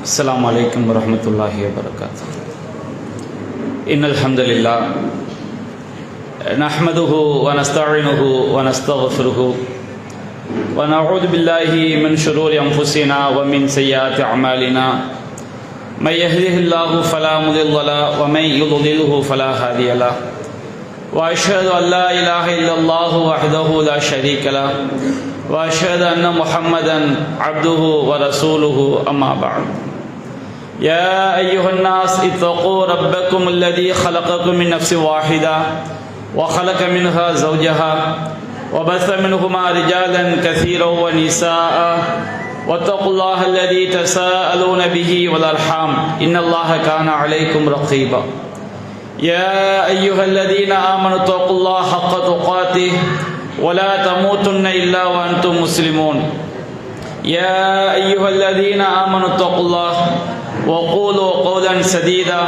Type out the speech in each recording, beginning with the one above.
السلام عليكم ورحمة الله وبركاته. إن الحمد لله نحمده ونستعينه ونستغفره ونعوذ بالله من شرور أنفسنا ومن سيئات أعمالنا. من يهده الله فلا مضل له ومن يضلله فلا هادي له. وأشهد أن لا إله إلا الله وحده لا شريك له وأشهد أن محمدا عبده ورسوله. أما بعد. يا أيها الناس اتقوا ربكم الذي خلقكم من نفس واحدة وخلق منها زوجها وبث منهما رجالا كثيرا ونساء واتقوا الله الذي تساءلون به والأرحام إن الله كان عليكم رقيبا. يا أيها الذين آمنوا اتقوا الله حق تقاته ولا تموتن إلا وأنتم مسلمون. يا أيها الذين آمنوا اتقوا الله وقولوا قولا سديدا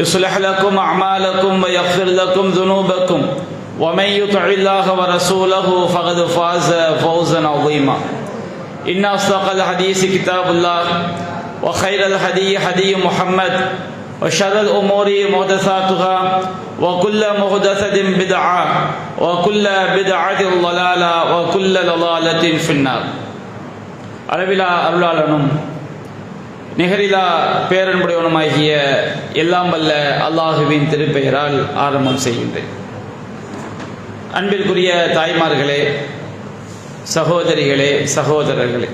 يصلح لكم أعمالكم ويغفر لكم ذنوبكم ومن يطع الله ورسوله فقد فاز فوزا عظيما. إن أصدق الحديث كتاب الله وخير الهدي هدي محمد وشر الأمور محدثاتها وكل محدثة بدعة وكل بدعة ضلالة وكل ضلالة في النار. அளவிலா அருளாளனும் நிகரிலா பேரன்புடையவனுமாகிய எல்லாம் வல்ல அல்லாஹுவின் திருப்பெயரால் ஆரம்பம் செய்கின்றேன். அன்பிற்குரிய தாய்மார்களே, சகோதரிகளே, சகோதரர்களே,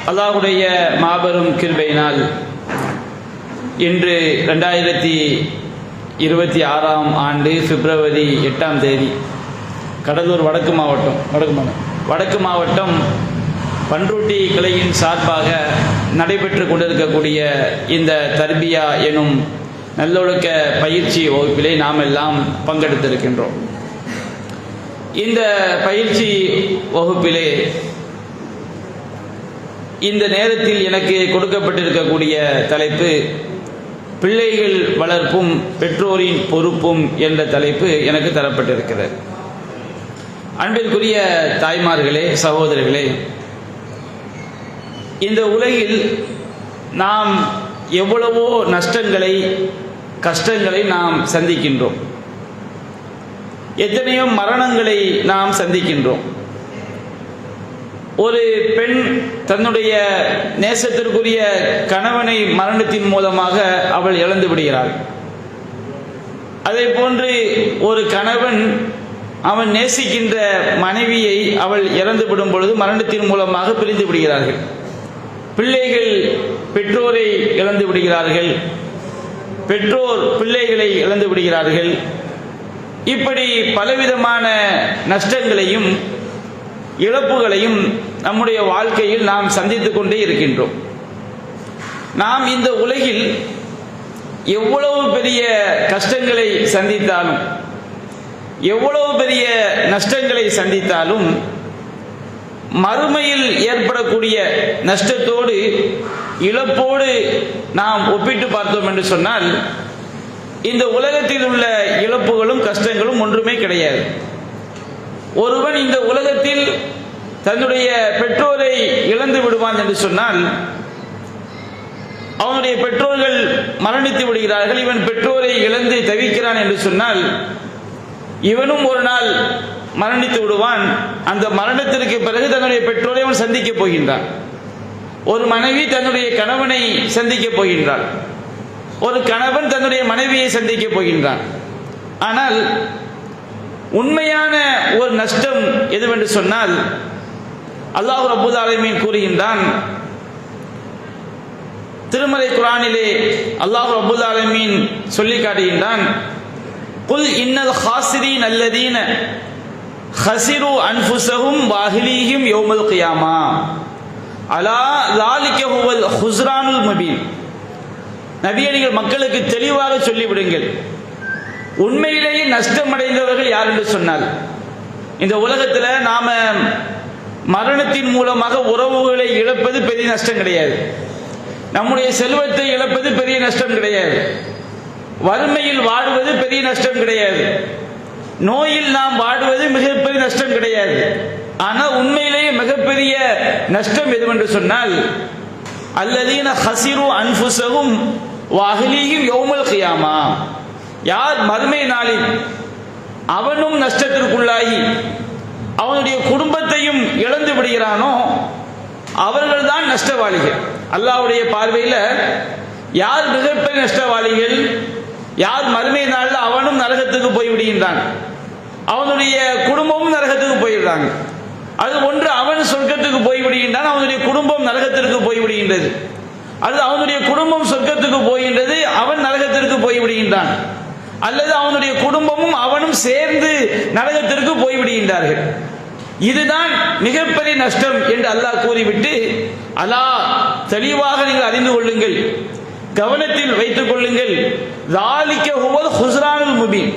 அல்லாஹுடைய மாபெரும் கிருபையினால் இன்று 2026 ஆண்டு பிப்ரவரி 8 கடலூர் வடக்கு மாவட்டம் பன்ருட்டி கிளையின் சார்பாக நடைபெற்று கொண்டிருக்கக்கூடிய இந்த தர்பியா எனும் நல்லொழுக்க பயிற்சி வகுப்பிலே நாம் எல்லாம் பங்கெடுத்திருக்கின்றோம். இந்த பயிற்சி வகுப்பிலே இந்த நேரத்தில் எனக்கு கொடுக்கப்பட்டிருக்கக்கூடிய தலைப்பு பிள்ளைகள் வளர்ப்பும் பெற்றோரின் பொறுப்பும் என்ற தலைப்பு எனக்கு தரப்பட்டிருக்கிறது. அன்பிற்குரிய தாய்மார்களே, சகோதரர்களே, இந்த உலகில் நாம் எவ்வளவோ நஷ்டங்களை, கஷ்டங்களை நாம் சந்திக்கின்றோம். எத்தனையோ மரணங்களை நாம் சந்திக்கின்றோம். ஒரு பெண் தன்னுடைய நேசத்திற்குரிய கணவனை மரணத்தின் மூலமாக அவள் இழந்து விடுகிறாள். அதே போன்று ஒரு கணவன் அவன் நேசிக்கின்ற மனைவியை அவள் இறந்து விடும் பொழுது மரணத்தின் மூலமாக பிரிந்து விடுகிறார்கள். பிள்ளைகள் பெற்றோரை இழந்து விடுகிறார்கள், பெற்றோர் பிள்ளைகளை இழந்து விடுகிறார்கள். இப்படி பலவிதமான நஷ்டங்களையும் இழப்புகளையும் நம்முடைய வாழ்க்கையில் நாம் சந்தித்துக் கொண்டே இருக்கின்றோம். நாம் இந்த உலகில் எவ்வளவு பெரிய கஷ்டங்களை சந்தித்தாலும், எவ்வளவு பெரிய நஷ்டங்களை சந்தித்தாலும், மறுமையில் ஏற்படக்கூடிய நஷ்டத்தோடு இழப்போடு நாம் ஒப்பிட்டு பார்த்தோம் என்று சொன்னால் இந்த உலகத்தில் உள்ள இழப்புகளும் கஷ்டங்களும் ஒன்றுமே கிடையாது. ஒருவன் இந்த உலகத்தில் தன்னுடைய பெற்றோரை இழந்து விடுவான் என்று சொன்னால், அவனுடைய பெற்றோர்கள் மரணித்து விடுகிறார்கள், இவன் பெற்றோரை இழந்து தவிக்கிறான் என்று சொன்னால் இவனும் ஒரு நாள் மரணித்து விடுவான். அந்த மரணத்திற்கு பிறகு தன்னுடைய பெற்றோரை அவன் சந்திக்க போகின்றான். ஒரு மனைவி தன்னுடைய கணவனை சந்திக்க போகின்றாள், ஒரு கணவன் தன்னுடைய மனைவியை சந்திக்க போகின்றான். ஆனால் உண்மையான ஒரு நஷ்டம் எதுவென்று சொன்னால், அல்லாஹ் ரப்பல் ஆலமீன் கூறுகின்றான், திருமறை குர்ஆனிலே அல்லாஹ் ரப்பல் ஆலமீன் சொல்லி காட்டுகின்றான், குல் இன்னல் ஹாசிரீன் அல்லதீன ஹஸிரு அன்ஃபுஸஹும் வஅஹ்லீஹிம் யௌமல் கியாமா அலா ஸாலிக ஹுவல் ஹுஸ்ரானுல் முபீன். நபியடிகள் மக்களுக்கு தெளிவாக சொல்லிவிடுங்கள், உண்மையிலேயே நஷ்டமடைந்தவர்கள் யார் என்று சொன்னால், இந்த உலகத்தில் நாம மரணத்தின் மூலமாக உறவுகளை இழப்பது பெரிய நஷ்டம் கிடையாது, நம்முடைய செல்வத்தை இழப்பது பெரிய நஷ்டம் கிடையாது, வறுமையில் வாடுவது பெரிய நஷ்டம் கிடையாது, நோயில் நாம் வாடுவது மிகப்பெரிய நஷ்டம் கிடையாது. ஆனால் உண்மையிலேயே மிகப்பெரிய நஷ்டம் எதுவென்று சொன்னால், அல்லதீன ஹஸிரு அன்ஃபுஸஹும் வ அஹ்லீஹிம் யௌமல் கியாமா. யார் மறுமை நாளில் அவனும் நஷ்டத்திற்குள்ளாகி அவனுடைய குடும்பத்தையும் இழந்து விடுகிறானோ அவர்கள்தான் நஷ்டவாளிகள். அல்லாஹ்வுடைய பார்வையில் யார் மிகப்பெரிய நஷ்டவாளிகள்? யார் மறுமை நாளில் அவனும் நரகத்துக்கு போய்விடுகின்றான், அவனுடைய குடும்பமும் நரகத்துக்கு போயிடுறாங்க. அது ஒன்று, அவன் சொர்க்கத்துக்கு போய்விடுகின்றான், அவனுடைய குடும்பம் நரகத்திற்கு போய்விடுகின்றது. அது அவனுடைய குடும்பம் சொர்க்கத்துக்கு போகின்றது, அவன் நரகத்திற்கு போய்விடுகின்றான். அல்லது அவனுடைய குடும்பமும் அவனும் சேர்ந்து நரகத்திற்கு போய்விடுகின்றார்கள். இதுதான் மிகப்பெரிய நஷ்டம் என்று அல்லாஹ் கூறிவிட்டு, அல்லாஹ் தெளிவாக நீங்கள் அறிந்து கொள்ளுங்கள், கவனத்தில் வைத்துக் கொள்ளுங்கள், ذَلِكَ هُوَ الْخُسْرَانُ الْمُبِينُ,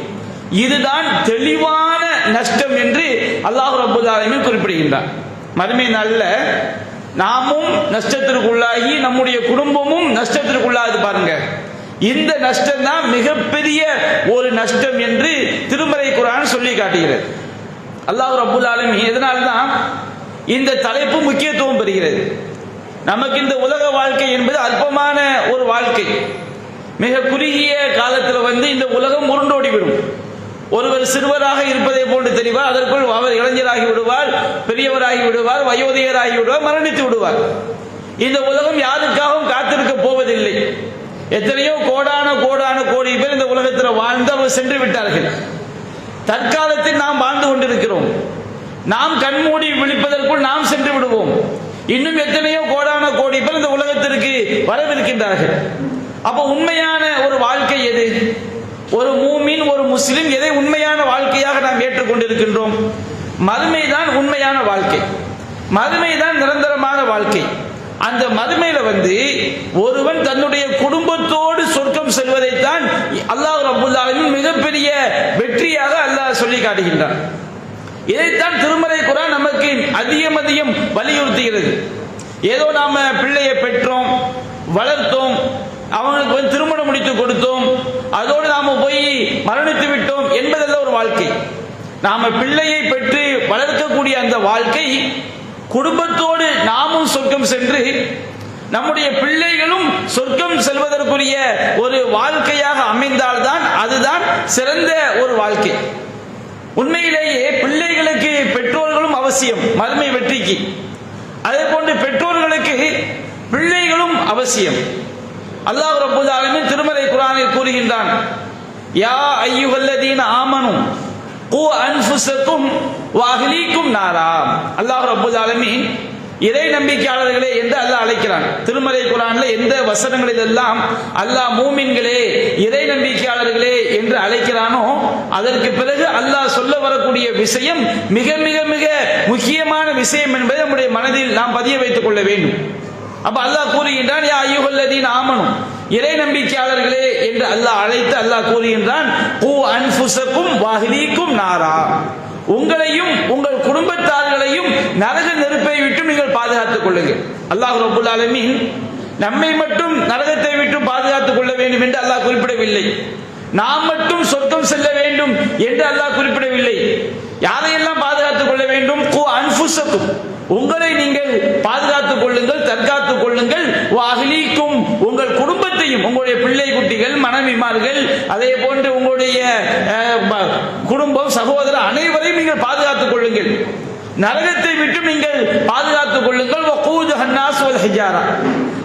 இதுதான் தெளிவான நஷ்டம் என்று அல்லாஹ் ரப்பல் ஆலமீன் குறிப்பிடுகின்றார். மறுமை நாளில் நாமும் நஷ்டத்திற்குள்ளாகி நம்முடைய குடும்பமும் நஷ்டத்திற்குள்ளாது பாருங்க. இந்த நஷ்டம் தான் மிகப்பெரிய ஒரு நஷ்டம் என்று திருமறை குர்ஆன் சொல்லி காட்டுகிறது. அல்லாஹ் ரப்பல் ஆலமீன் இதனால்தான் இந்த தலைப்பு முக்கியத்துவம் பெறுகிறது. நமக்கு இந்த உலக வாழ்க்கை என்பது அற்பமான ஒரு வாழ்க்கை. மிக குறுகிய காலத்தில் இந்த உலகம் உருண்டோடிவிடும். ஒருவர் சிறுவராக இருப்பதை போன்று தெரிவார், அதற்குள் அவர் இளைஞராகி விடுவார், பெரியவராகி விடுவார், வயோதிகராகி விடுவார், மரணித்து விடுவார். இந்த உலகம் யாருக்காகவும் காத்திருக்க போவதில்லை. எத்தனையோ கோடான கோடி பேர் இந்த உலகத்தில் வாழ்ந்து அவர் சென்று விட்டார்கள். தற்காலத்தில் நாம் வாழ்ந்து கொண்டிருக்கிறோம். நாம் கண்மூடி விழிப்பதற்குள் நாம் சென்று விடுவோம். இன்னும் எத்தனையோ கோடான கோடி பேர் இந்த உலகத்திற்கு வரவிருக்கின்றார்கள். அப்போ உண்மையான ஒரு வாழ்க்கை எது? ஒரு மூமின், ஒரு முஸ்லிம் எதை உண்மையான வாழ்க்கையாக நாம் ஏற்றுக்கொண்டிருக்கின்றோம்? மறுமைதான் உண்மையான வாழ்க்கை, மறுமைதான் நிரந்தரமான வாழ்க்கை. அந்த மறுமையில ஒருவன் தன்னுடைய குடும்பத்தோடு சொர்க்கம் செல்வதைத்தான் அல்லாஹ் ரப்பல் ஆலமீன் மிகப்பெரிய வெற்றியாக அல்லாஹ் சொல்லி காட்டுகின்றான். இதைத்தான் திருமறை குர்ஆன் நமக்கு அதிகம் வலியுறுத்துகிறது. ஏதோ நாம பிள்ளையை பெற்றோம், வளர்த்தோம், அவங்களுக்கு திருமணம் முடித்து கொடுத்தோம், அதோடு நாம போய் மரணித்து விட்டோம் என்பதல்ல ஒரு வாழ்க்கை. நாம பிள்ளையை பெற்று வளர்க்கக்கூடிய அந்த வாழ்க்கை, குடும்பத்தோடு நாமும் சொர்க்கம் சென்று நம்முடைய பிள்ளைகளும் சொர்க்கம் செல்வதற்குரிய ஒரு வாழ்க்கையாக அமைந்தால்தான் அதுதான் சிறந்த ஒரு வாழ்க்கை. உண்மையிலேயே பிள்ளைகளுக்கு பெற்றோர்களும் அவசியம் மறுமை வெற்றிக்கு. அதே போன்று பெற்றோர்களுக்கு பிள்ளைகளும் அவசியம். அல்லாஹ் ரப்பல் ஆலமீன் திருமறை குர்ஆனில் கூறுகின்றான், யா அய்யுஹல்லதீன ஆமனு கூ அன்ஃபுஸக்கும் வ அஹ்லீக்கும் நாரா. அல்லாஹ் ரப்பல் ஆலமீன் இறை நம்பிக்கையாளர்களே என்று அல்லாஹ் அழைக்கிறான். திருமறை குர்ஆன்ல எந்த வசனங்களிலெல்லாம் அல்லாஹ் மூமின்களே, இறை நம்பிக்கையாளர்களே என்று அழைக்கிறானோ அதற்கு பிறகு அல்லாஹ் சொல்ல வரக்கூடிய விஷயம் மிக மிக மிக முக்கியமான விஷயம் என்பதை நம்முடைய மனதில் நாம் பதிய வைத்துக் கொள்ள வேண்டும். அப்ப அல்லாஹ் கூறுகின்றான், யா அய்யுஹல்லதீன ஆமனு, இறை நம்பிக்கையாளர்களே என்று அல்லாஹ் அழைத்து அல்லாஹ் கூறுகின்றான், கூ அன்ஃபுஸக்கும் வ அஹ்லீக்கும் நாரா, உங்களையும் உங்கள் குடும்பத்தார்களையும் நரக நெருப்பை விட்டு நீங்கள் பாதுகாத்துக் கொள்ளுங்கள். அல்லாஹ் ரப்பல் ஆலமீன் நம்மை மட்டும் நரகத்தை விட்டு பாதுகாத்துக் கொள்ள வேண்டும் என்று அல்லாஹ் குறிப்பிடவில்லை. நாம் மட்டும் சொர்க்கம் செல்ல வேண்டும் என்று அல்லாஹ் குறிப்பிடவில்லை. யாரையெல்லாம் பாதுகாத்துக் கொள்ள வேண்டும்? கூ அன்ஃபுஸக்கும், உங்களை நீங்கள் பாதுகாத்துக் கொள்ளுங்கள், தற்காத்துக் கொள்ளுங்கள். வ அஹ்லீக்கும், உங்கள் குடும்பத்தையும், உங்களுடைய பிள்ளை குட்டிகள், மனைவிமார்கள், அதே போன்று உங்களுடைய குடும்பம், சகோதரர் அனைவரையும் நீங்கள் பாதுகாத்துக் கொள்ளுங்கள். நரகத்தை விட்டு நீங்கள் பாதுகாத்துக் கொள்ளுங்கள். வகூதுஹன் நாஸ் வல் ஹிஜாரா,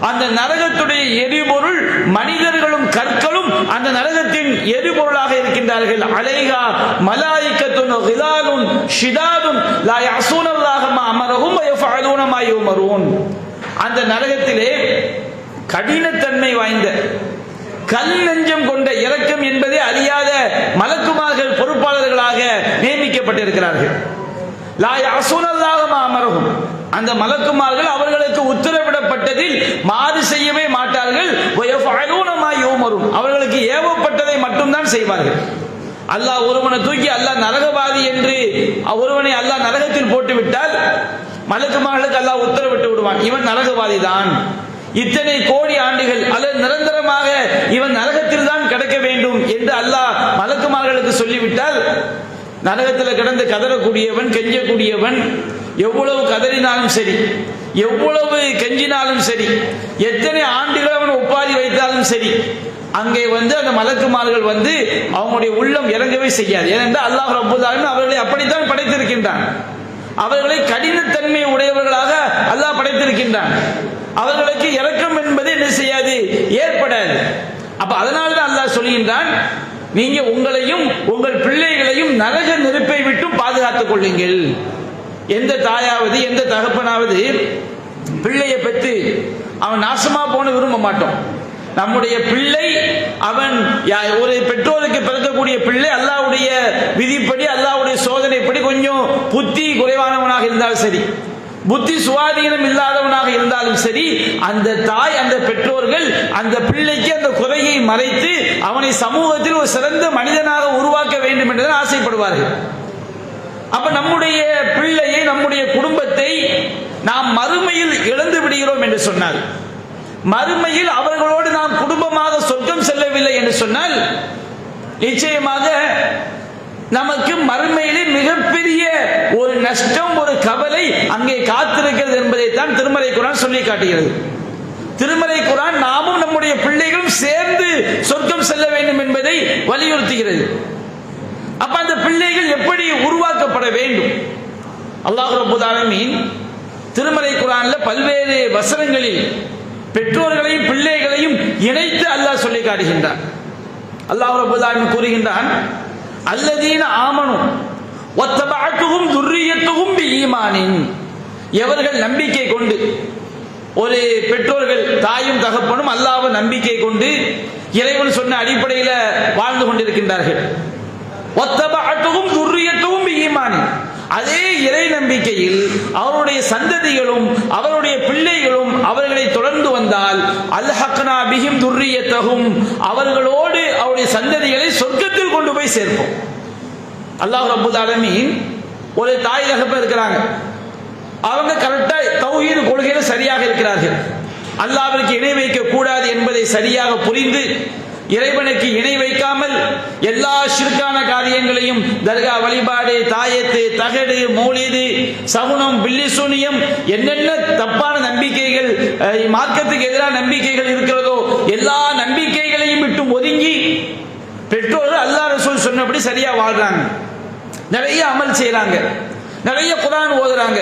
அந்த நரகத்துடைய எரிபொருள் மனிதர்களும் கற்களும் அந்த நரகத்தின் எரிபொருளாக இருக்கின்றார்கள். அலைஹா மலாயிகத்துன் கிலாலுன் ஷிதாதுன் லா யஸூனல்லாஹ மா அமரஹும் வ யஃஅலூன மா யுமரூன். அந்த நரகத்திலே கடினத்தன்மை வாய்ந்த, கல் நெஞ்சம் கொண்ட, இரக்கம் என்பதை அறியாத மலக்குமார்கள் பொறுப்பாளர்களாக நியமிக்கப்பட்டிருக்கிறார்கள். லா யஸூனல்லாஹ மா அமரஹும், அந்த மலக்குமார்கள் அவர்களுக்கு உத்தரவிடப்பட்டதில் மாறு செய்யவே மாட்டார்கள். வ யஃஅலூன மா யுமரூன், அவர்களுக்கு ஏவப்பட்டதை மட்டும்தான் செய்வார்கள். அல்லாஹ் ஒருவனை தூக்கி அல்லாஹ் நரகவாதி என்று ஒருவனை அல்லாஹ் நரகத்தில் போட்டு விட்டால் மலக்குமார்களுக்கு அல்லாஹ் உத்தரவிட்டு விடுவான், இவன் நரகவாதி தான், இத்தனை கோடி ஆண்டுகள் அல்லது நிரந்தரமாக இவன் நரகத்தில் தான் கிடக்க வேண்டும் என்று அல்லாஹ் மலக்குமார்களுக்கு சொல்லிவிட்டால், நரகத்தில் கிடந்து கதறக்கூடியவன், கெஞ்சக்கூடியவன் எவ்வளவு கதறினாலும் சரி, எவ்வளவு கெஞ்சினாலும் சரி, எத்தனை ஆண்டுகள் அவன் ஒப்பாரி வைத்தாலும் சரி, அங்கே அந்த மலக்குமார்கள் அவங்களுடைய உள்ளம் இறங்கவே செய்யாது. ஏனென்றால் அல்லாஹ் ரப்பல் ஆலமீன் அவர்களை அப்படித்தான் படைத்திருக்கின்றான். அவர்களை கடினத்தன்மை உடையவர்களாக அல்லாஹ் படைத்திருக்கின்றான். அவர்களுக்கு இரக்கம் என்பது என்ன செய்யாது, ஏற்படாது. அப்ப அதனால்தான் அல்லாஹ் சொல்கின்றான், நீங்க உங்களையும் உங்கள் பிள்ளைகளையும் நரக நெருப்பை விட்டு பாதுகாத்துக் கொள்ளுங்கள். எந்த தாயாவது எந்த தகப்பனாவது பிள்ளையை பெற்று அவன் நாசமா போன விரும்ப மாட்டோம். நம்முடைய பிள்ளை அவன் ஒரு பெற்றோருக்கு பிறக்கக்கூடிய பிள்ளை அல்லாஹ்வுடைய விதிப்படி அல்லாஹ்வுடைய சோதனைப்படி கொஞ்சம் புத்தி குறைவானவனாக இருந்தாலும் சரி, புத்தி சுவாதீனம் இல்லாதவனாக இருந்தாலும் சரி, அந்த தாய் அந்த பெற்றோர்கள் அந்த பிள்ளைக்கு அந்த குறையை மறைத்து அவனை சமூகத்தில் ஒரு சிறந்த மனிதனாக உருவாக்க வேண்டும் என்று ஆசைப்படுவார்கள். அப்ப நம்முடைய பிள்ளையை நம்முடைய குடும்பத்தை நாம் மறுமையில் இழந்து விடுகிறோம் என்று சொன்னால், மறுமையில் அவர்களோடு நாம் குடும்பமாக சொர்க்கம் செல்லவில்லை என்று சொன்னால், நிச்சயமாக நமக்கு மறுமையிலே மிகப்பெரிய ஒரு நஷ்டம், ஒரு கவலை அங்கே காத்திருக்கிறது என்பதைத்தான் திருமறை குர்ஆன் சொல்லி காட்டுகிறது. திருமறை குர்ஆன் நாமும் நம்முடைய பிள்ளைகளும் சேர்ந்து சொர்க்கம் செல்ல வேண்டும் என்பதை வலியுறுத்துகிறது. அப்ப அந்த பிள்ளைகள் எப்படி உருவாக்கப்பட வேண்டும்? அல்லாஹ் ரப்பல் ஆலமீன் திருமறை குர்ஆன்ல பல்வேறு வசனங்களில் பெற்றோர்களையும் பிள்ளைகளையும் இணைத்து அல்லாஹ் சொல்லி காட்டுகின்றான். அல்லாஹ் ரப்பல் ஆலமீன் கூறுகின்றான், அல்லதீன ஆமனு வத்தபஅத்துஹும் துர்ரியத்துஹும் பிஈமானின். எவர்கள் நம்பிக்கை கொண்டு, ஒரு பெற்றோர்கள் தாயும் தகப்பனும் அல்லாஹ்வை நம்பிக்கை கொண்டு இறைவன் சொன்ன அடிப்படையில் வாழ்ந்து கொண்டிருக்கின்றார்கள். வத்தபஅத்துஹும் துர்ரியத்துஹும் பிஈமானின். அதே இறை நம்பிக்கையில் அவருடைய சந்ததிகளும் அவருடைய பிள்ளைகளும் அவர்களை தொடர்ந்து வந்தால், அல்ஹக்னா பிஹிம் துர்ரியத்தஹும், அவர்களோடு அவருடைய சந்ததிகளை சொர்க்கத்தில் கொண்டு போய் சேர்ப்போம். அல்லாஹ் ரப்பல் ஆலமீன் ஒரு தாய் தகப்பன் இருக்கிறாங்க, அவங்க கரெக்டா தௌஹீத் கொள்கையில சரியாக இருக்கிறார்கள், அல்லாஹ்விற்கு இணை வைக்க கூடாது என்பதை சரியாக புரிந்து இறைவனுக்கு இணை வைக்காமல் எல்லா ஷிர்கான காரியங்களையும், தர்கா வழிபாடு, தாயத்து, தகடு, மௌலிது, சகுனம், பில்லிசூனியம், என்னென்ன தப்பான நம்பிக்கைகள் மார்க்கத்துக்கு எதிரான நம்பிக்கைகள் இருக்கிறதோ எல்லா நம்பிக்கைகளையும் விட்டு ஒதுங்கி பெற்றோர்கள் அல்லாஹ் ரசூல் சொன்னபடி சரியா வாழ்றாங்க, நிறைய அமல் செய்யறாங்க, நிறைய குர்ஆன் ஓதுறாங்க,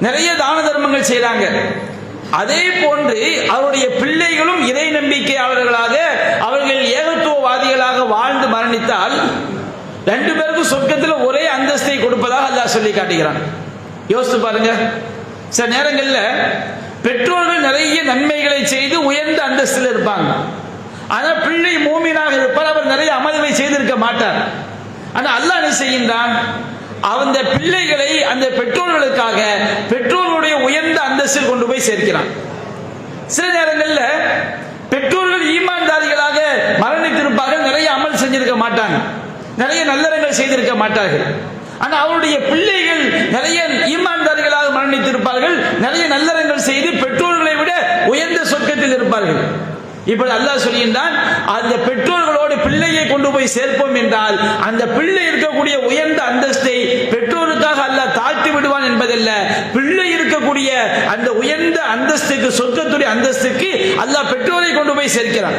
நிறைய தான தர்மங்கள் செய்யறாங்க. அதே போன்று அவருடைய பிள்ளைகளும் இறை நம்பிக்கையாளர்களாக அவர்கள் ஏகத்துவவாதிகளாக வாழ்ந்து மரணித்தால் ரெண்டு பேருக்கும் சொர்க்கத்தில் ஒரே அந்தஸ்தை கொடுப்பதாக அல்லாஹ் சொல்லி காட்டுகிறான். யோசித்து பாருங்க. சில நேரங்களில் பெற்றோர்கள் நிறைய நன்மைகளை செய்து உயர்ந்த அந்தஸ்தில் இருப்பாங்க, ஆனால் பிள்ளை மூமினாக இருப்பார், அவர் நிறைய அமல்களை செய்திருக்க மாட்டார். ஆனால் அல்லாஹ் என்ன செய்கின்றான், அந்த பிள்ளைகளை அந்த பெற்றோர்களுக்காக பெற்றோர்களுடைய உயர்ந்த அந்தஸ்தில் கொண்டு போய் சேர்க்கிறான். சில நேரங்களில் பெற்றோர்கள் ஈமான்தாரிகளாக மரணித்திருப்பார்கள், நிறைய அமல் செஞ்சிருக்க மாட்டாங்க, நிறைய நல்லறங்கள் செய்திருக்க மாட்டார்கள். ஆனால் அவருடைய பிள்ளைகள் நிறைய ஈமான்தாரிகளாக மரணித்திருப்பார்கள், நிறைய நல்லறங்கள் செய்து பெற்றோர்களை விட உயர்ந்த சொர்க்கத்தில் இருப்பார்கள். இப்படி அல்லாஹ் சொல்கின்றான், அந்த பெற்றோர்களோடு பிள்ளையை கொண்டு போய் சேர்ப்போம் என்றால் அந்த பிள்ளை இருக்கக்கூடிய உயர்ந்த அந்தஸ்தை பெற்றோருக்காக அல்லாஹ் தாழ்த்தி விடுவான் என்பதல்ல, பிள்ளை இருக்கக்கூடிய அந்த உயர்ந்த அந்தஸ்துக்கு, சொர்க்கத்துடைய அந்தஸ்துக்கு அல்லாஹ் பெற்றோரை கொண்டு போய் சேர்க்கிறான்.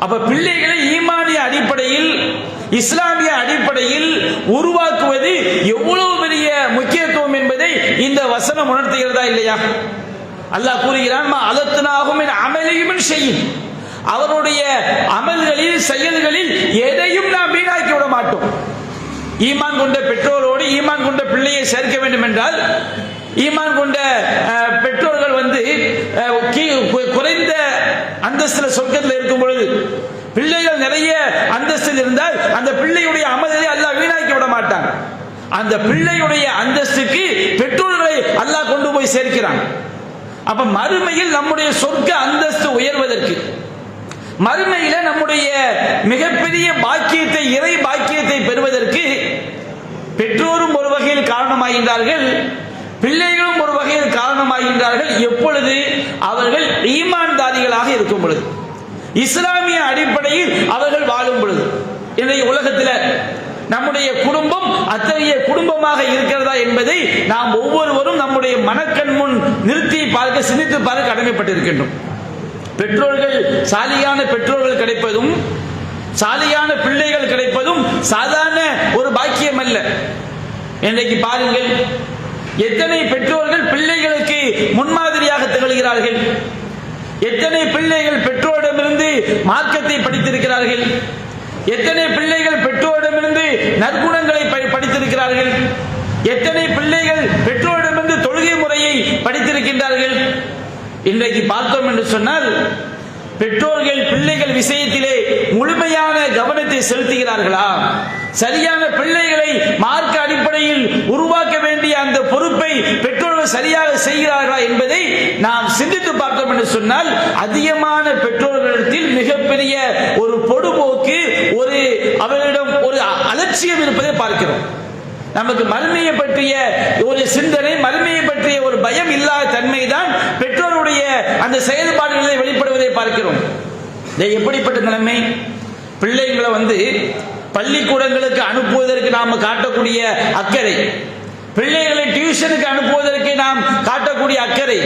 அப்ப பிள்ளைகளை ஈமானிய அடிப்படையில், இஸ்லாமிய அடிப்படையில் உருவாக்குவது எவ்வளவு பெரிய முக்கியத்துவம் என்பதை இந்த வசனம் உணர்த்துகிறதா இல்லையா? அல்லாஹ் கூறுகிறான், அலத்னாஹும் மின் அமலிஹிம் ஷைஇன், அவருடைய அமல்களில் செயல்களில் எதையும் நாம் வீணாக்கி விட மாட்டோம். ஈமான் கொண்ட பெற்றோரோடு ஈமான் கொண்ட பிள்ளையை சேர்க்க வேண்டும் என்றால், ஈமான் கொண்ட பெற்றோர்கள் குறைந்த அந்தஸ்தில் சொர்க்கத்தில் இருக்கும் பொழுது பிள்ளைகள் நிறைய அந்தஸ்தில் இருந்தால் அந்த பிள்ளையுடைய அமல்களை அல்லாஹ் வீணாக்கி விட மாட்டான். அந்த பிள்ளையுடைய அந்தஸ்துக்கு பெற்றோர்களை அல்லாஹ் கொண்டு போய் சேர்க்கிறான். அப்ப மறுமையில் நம்முடைய சொர்க்க அந்தஸ்து உயர்வதற்கு, மறுமையில நம்முடைய மிகப்பெரிய பாக்கியத்தை, இறை பாக்கியத்தை பெறுவதற்கு பெற்றோரும் ஒரு வகையில் காரணமாகின்றார்கள், பிள்ளைகளும் ஒரு வகையில் காரணமாகின்றார்கள். எப்பொழுது? அவர்கள் ஈமான்தாரிகளாக இருக்கும் பொழுது, இஸ்லாமிய அடிப்படையில் அவர்கள் வாழும் பொழுது. இன்றைய உலகத்தில் நம்முடைய குடும்பம் அத்தகைய குடும்பமாக இருக்கிறதா என்பதை நாம் ஒவ்வொருவரும் நம்முடைய மனக்கண் முன் நிறுத்தி பார்க்க, சிந்தித்து பார்க்க கடமைப்பட்டிருக்கின்றோம். பெற்றோர்கள், சாலியான பெற்றோர்கள் கிடைப்பதும் சாலியான பிள்ளைகள் கிடைப்பதும் சாதாரண ஒரு பாக்கியம் அல்ல. இன்றைக்கு பாருங்கள், எத்தனை பெற்றோர்கள் பிள்ளைகளுக்கு முன்மாதிரியாக திகழ்கிறார்கள். எத்தனை பிள்ளைகள் பெற்றோரிடமிருந்து மார்க்கத்தை படித்திருக்கிறார்கள். எத்தனை பிள்ளைகள் பெற்றோரிடமிருந்து நற்குணங்களை படித்திருக்கிறார்கள். எத்தனை பிள்ளைகள் பெற்றோரிடமிருந்து தொழுகை முறையை படித்திருக்கின்றார்கள். இன்றைக்கு பார்த்தோம் என்று சொன்னால், பெற்றோர்கள் பிள்ளைகள் விஷயத்திலே முழுமையான கவனத்தை செலுத்துகிறார்களா? சரியான பிள்ளைகளை மார்க்க அடிப்படையில் உருவாக்க வேண்டிய அந்த பொறுப்பை பெற்றோர்கள் சரியாக செய்கிறார்களா என்பதை நாம் சிந்தித்து பார்த்தோம் என்று சொன்னால், அதிகமான பெற்றோர்களிடத்தில் மிகப்பெரிய ஒரு பொடுபோக்கு, அவர்களிடம் ஒரு அலட்சியம் இருப்பதை பார்க்கிறோம். நமக்கு மறுமையை பற்றிய ஒரு சிந்தனை, மறுமையை பற்றிய ஒரு பயம் இல்லாத தன்மை தான் பெற்றோருடைய அந்த செயல்பாடுகளை வெளிப்படுவதை பார்க்கிறோம். எப்படிப்பட்ட நிலைமை! பிள்ளைகளை பள்ளிக்கூடங்களுக்கு அனுப்புவதற்கு நாம் காட்டக்கூடிய அக்கறை, பிள்ளைகளை டியூஷனுக்கு அனுப்புவதற்கு நாம் காட்டக்கூடிய அக்கறை,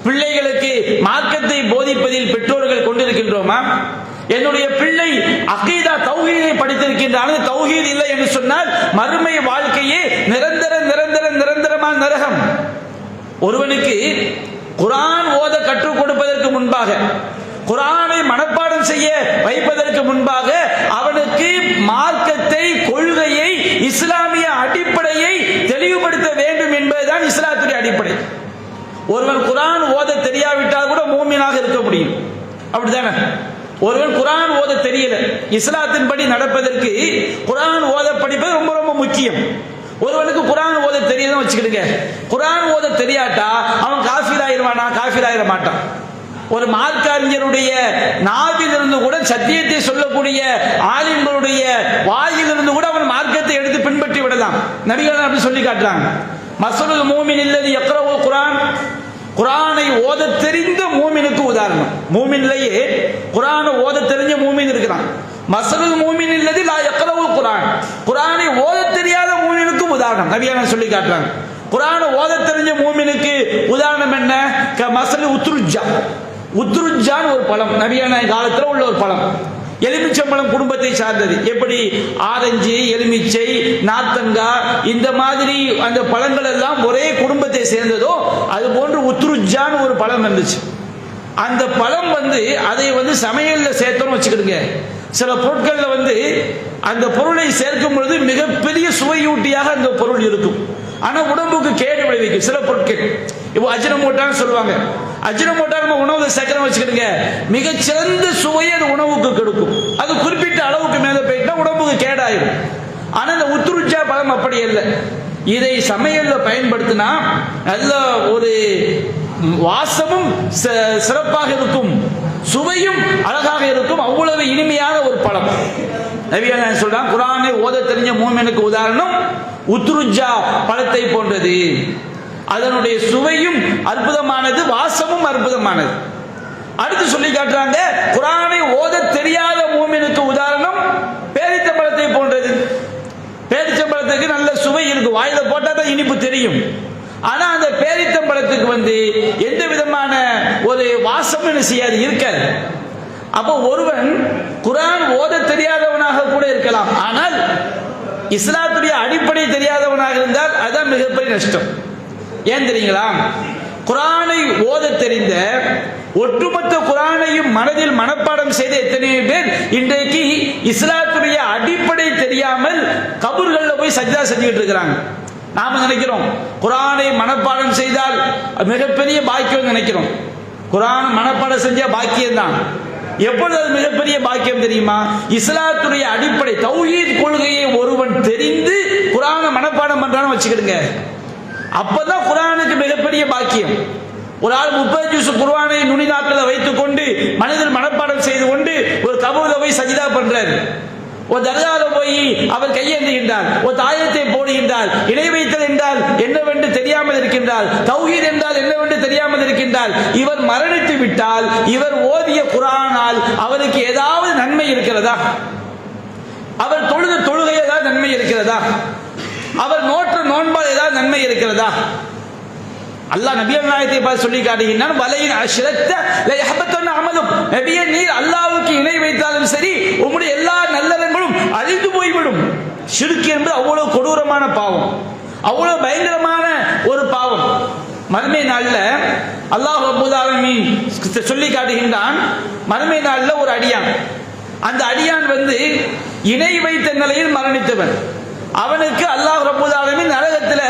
பிள்ளைகளுக்கு மார்க்கத்தை போதிப்பதில் பெற்றோர்கள் கொண்டிருக்கின்றோமா? என்னுடைய பிள்ளை அகீதா தௌஹீதை படித்திருக்கின்றான், தௌஹீத் இல்லை என்று சொன்னால் மறுமை வாழ்க்கையே நிரந்தரமான நரகம். ஒருவனுக்கு குர்ஆன் ஓத கற்றுக் கொடுப்பதற்கு முன்பாக, குர்ஆனை மனப்பாடம் செய்ய வைப்பதற்கு முன்பாக அவனுக்கு மார்க்கத்தை, கொள்கையை, இஸ்லாமிய அடிப்படையை தெளிவுபடுத்த வேண்டும் என்பதுதான் இஸ்லாத்துடைய அடிப்படை. ஒருவன் குர்ஆன் ஓத தெரியாவிட்டால் கூட மூமினாக இருக்க முடியும், அப்படித்தானே? ஒருவன் குர்ஆன் ஓத தெரியல, இஸ்லாத்தின் படி நடப்பதற்கு குர்ஆன் ஓத படிப்பது ரொம்ப முக்கியம். ஒருவனுக்கு குர்ஆன் ஓத தெரியுதுன்னு வச்சுக்கிடுங்க, குர்ஆன் ஓத தெரியாட்டா அவன் காஃபிர் ஆயிடுவானா? காஃபிர் ஆயிட மாட்டான். ஒரு மார்க்க அறிஞருடைய நாவிலிருந்து கூட, சத்தியத்தை சொல்லக்கூடிய ஆலிம்களுடைய வாயிலிருந்து கூட அவன் மார்க்கத்தை எடுத்து பின்பற்றி விடலாம். நபிகள் அப்படி சொல்லி காட்டுறாங்க. மஸ்லுல் மூமின் இல்லதி யக்ரவுல் குர்ஆன், குர்ஆனை ஓத தெரிந்த மூமினுக்கு உதாரணம். மூமின்லயே குர்ஆனை ஓத தெரிஞ்ச மூமின் இருக்கிறான். மஸ்லுல் மூமின் இல்லதி லா யக்ரவுல் குர்ஆன், குர்ஆனை ஓத தெரியாத மூமினுக்கு உதாரணம் நபிகள் சொல்லி காட்டுறாங்க. குர்ஆனை ஓத தெரிஞ்ச மூமினுக்கு உதாரணம் என்ன? மஸ்லு உத்ருஜா. உத்ருஜான் ஒரு பழம், நபியான காலத்தில் உள்ள ஒரு பழம். எலுமிச்சம்பழம் குடும்பத்தை சார்ந்தது. எப்படி ஆரஞ்சு, எலுமிச்சை, நாத்தங்காய் இந்த மாதிரி அந்த பழங்கள் எல்லாம் ஒரே குடும்பத்தை சேர்ந்ததோ அது போன்று உத்ருஜான் ஒரு பழம் இருந்துச்சு. அந்த பழம் அதை சமையல்ல சேர்த்தோம்னு வச்சுக்கிடுங்க, சில பொருட்கள்ல அந்த பொருளை சேர்க்கும் பொழுது மிகப்பெரிய சுவையூட்டியாக அந்த பொருள் இருக்கும். ஆனா உடம்புக்கு கேடு விளைவிக்கும் சில பொருட்கள். இப்போ அஜினமோட்டான்னு சொல்லுவாங்க. அஜினமோட்டா நம்ம உணவுல சேர்க்கிறோம் வச்சுக்கிடுங்க, மிகச்சிறந்த சுவையை அது உணவுக்கு கொடுக்கும். அது குறிப்பிட்ட அளவுக்கு மேல போயிட்டா உடம்புக்கு கேடாயிடும். ஆனா இந்த உத்ருஜா பழம் அப்படி இல்லை. இதை சமையல்ல பயன்படுத்தினா நல்ல ஒரு வாசமும் சிறப்பாக இருக்கும், சுவையும் அழகாக இருக்கும். அவ்வளவு இனிமையான ஒரு பழம். நபிகள் சொல்றாங்க, குர்ஆனை ஓத தெரிஞ்ச மூமினுக்கு உதாரணம் உத்ருஜா பழத்தை போன்றது. அதனுடைய சுவையும் அற்புதமானது, வாசமும் அற்புதமானது. அடுத்து சொல்லி காட்டுறாங்க, குர்ஆனை ஓத தெரியாத மூமினுக்கு உதாரணம் பேரிச்சம்பழத்தை போன்றது. பேரிச்சம்பழத்துக்கு நல்ல சுவை இருக்கு, வாயில போட்டா தான் இனிப்பு தெரியும். ஆனா அந்த பேரிச்சம்பழத்துக்கு எந்த விதமான ஒரு வாசம் செய்யாது, இருக்காது. அப்போ ஒருவன் குர்ஆன் ஓத தெரியாதவனாக கூட இருக்கலாம், ஆனால் இஸ்லாத்துடைய அடிப்படை தெரியாதவனாக இருந்தால் அதான் மிகப்பெரிய நஷ்டம். ஏன் தெரியுங்களா? குர்ஆனை ஓத தெரிந்த, ஒட்டுமொத்த குர்ஆனையும் மனதில் மனப்பாடம் செய்த எத்தனையோ பேர் இன்றைக்கு இஸ்லாத்துடைய அடிப்படை தெரியாமல் கபூர்கள்ல போய் சஜ்தா செஞ்சுக்கிட்டு இருக்கிறாங்க. நாம நினைக்கிறோம் குர்ஆனை மனப்பாடம் செய்தால் மிகப்பெரிய பாக்கியம் நினைக்கிறோம். குர்ஆன் மனப்பாடம் செஞ்சா பாக்கியம் தான். எப்பொழுது அது மிகப்பெரிய பாக்கியம் தெரியுமா? இஸ்லாத்துடைய அடிப்படை தௌஹீத் கொள்கையை ஒருவன் தெரிந்து குர்ஆனை மனப்பாடம் பண்றான்னு வச்சுக்கிடுங்க, அப்பதான் குர்ஆனுக்கு மிகப்பெரிய பாக்கியம். ஒரு ஆள் 30 ஜுஸ் குர்ஆனை நுனிநாக்கில் வைத்துக் கொண்டு மனதில் மனப்பாடம் செய்து கொண்டு ஒரு கபூர்ல போய் சஜிதா பண்றாரு. ஒரு தர்கால போய் அவர் கையேந்துகின்றார், ஒரு தாயத்தை போடுகின்றார், இணை வைத்தல் என்றால் என்னவென்று தெரியாமல் இருக்கின்றார், தௌஹீத் என்றால் என்னவென்று தெரியாமல் இருக்கின்றார். இவர் மரணித்து விட்டால் இவர் ஓதிய குர்ஆனால் அவருக்கு ஏதாவது நன்மை இருக்கிறதா? அவர் தொழுத தொழுகை ஏதாவது நன்மை இருக்கிறதா? அவர் நோற்ற நோன்பால் ஏதாவது நன்மை இருக்கிறதா? அல்லாஹ் நபிகள் நாயகத்தை பார்த்து சொல்லி காட்டுகிறான், வலையின் அஷ்ரக்த லயஹபத்தன அமலும். நபியே, நீர் அல்லாஹ்வுக்கு இணை வைத்தாலும் சரி உம்முடைய எல்லா நல்லறங்களும் அழிந்து போய்விடும். ஷிர்க் என்பது அவ்வளவு கொடூரமான பாவம், அவ்வளவு பயங்கரமான ஒரு பாவம். மறுமை நாள்ல அல்லாஹ் ரப்பல் ஆலமீன் சொல்லி காட்டுகின்றான், மறுமை நாள்ல ஒரு அடியான், அந்த அடியான் இணை வைத்த நிலையில் மரணித்தவன், அவனுக்கு அல்லாஹ் ரப்பல் ஆலமீன் நரகத்துல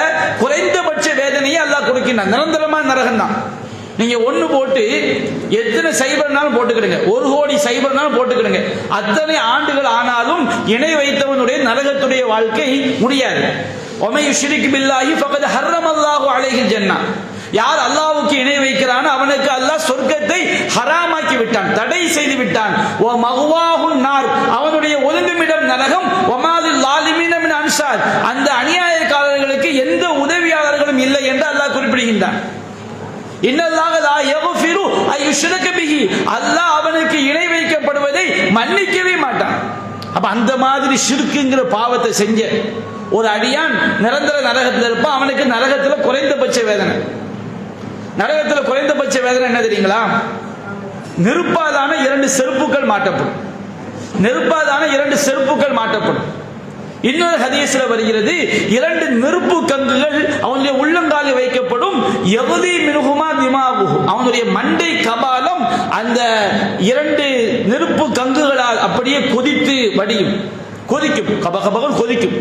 குறைந்தபட்ச வேதனையை அல்லாஹ் கொடுக்கின்றான். நிரந்தரமான நரகம் தான். நீங்க ஒண்ணு போட்டு எத்தனை சைபர்னாலும் போட்டுக்கிடுங்க, 1 கோடி சைபர்னாலும் போட்டுக்கிடுங்க, அத்தனை ஆண்டுகள் ஆனாலும் இணை வைத்தவனுடைய நரகத்துடைய வாழ்க்கை முடியாது. ஒமை யுஷ்ரிக் பில்லாஹி ஃபகத் ஹர்ரமல்லாஹு அலைஹில் ஜன்னah. யார் அல்லாஹ்வுக்கு இணை வைக்கிறானோ அவனுக்கு அல்லாஹ் சொர்க்கத்தை ஹராமாக்கி விட்டான், தடை செய்து விட்டான். வ மஹ்வாஹுன் நார், அவனுடைய ஒதுங்குமிடம் நரகம். வமாலில் லாலிமீன மின் அன்சார், அந்த அநியாயக்காரர்களுக்கு எந்த உதவியாளர்களும் இல்லை என்று அல்லாஹ் குறிப்பிடுகின்றான். இன்னல்லாஹ லா யக்ஃபிரு அய்யுஷ்ரக பிஹி, அல்லாஹ் அவனுக்கு இணை வைக்கப்படுவதை மன்னிக்கவே மாட்டான். அப்ப அந்த மாதிரி ஷிர்க்குங்கிற பாவத்தை செஞ்ச ஒரு அடியான் நிரந்தர நரகத்தில் இருப்பான். அவனுக்கு நரகத்தில் குறைந்தபட்ச வேதனை. நரகத்தில் குறைந்தபட்ச வேதனை என்ன தெரியுங்களா? நெருப்பாதான 2 செருப்புகள் மாட்டப்படும். நெருப்பாதான 2 செருப்புகள் மாட்டப்படும். இன்னொரு ஹதீஸ்ல வருகிறது, 2 நெருப்பு கங்குகள் அவனுடைய உள்ளங்காலில் வைக்கப்படும். யகுதி மின்ஹுமா திமாகுஹு, அவனுடைய மண்டை கபாலம் அந்த 2 நெருப்பு கங்குகளால் அப்படியே கொதித்து வடியும், கொதிக்கும், கபகபகம் கொதிக்கும்.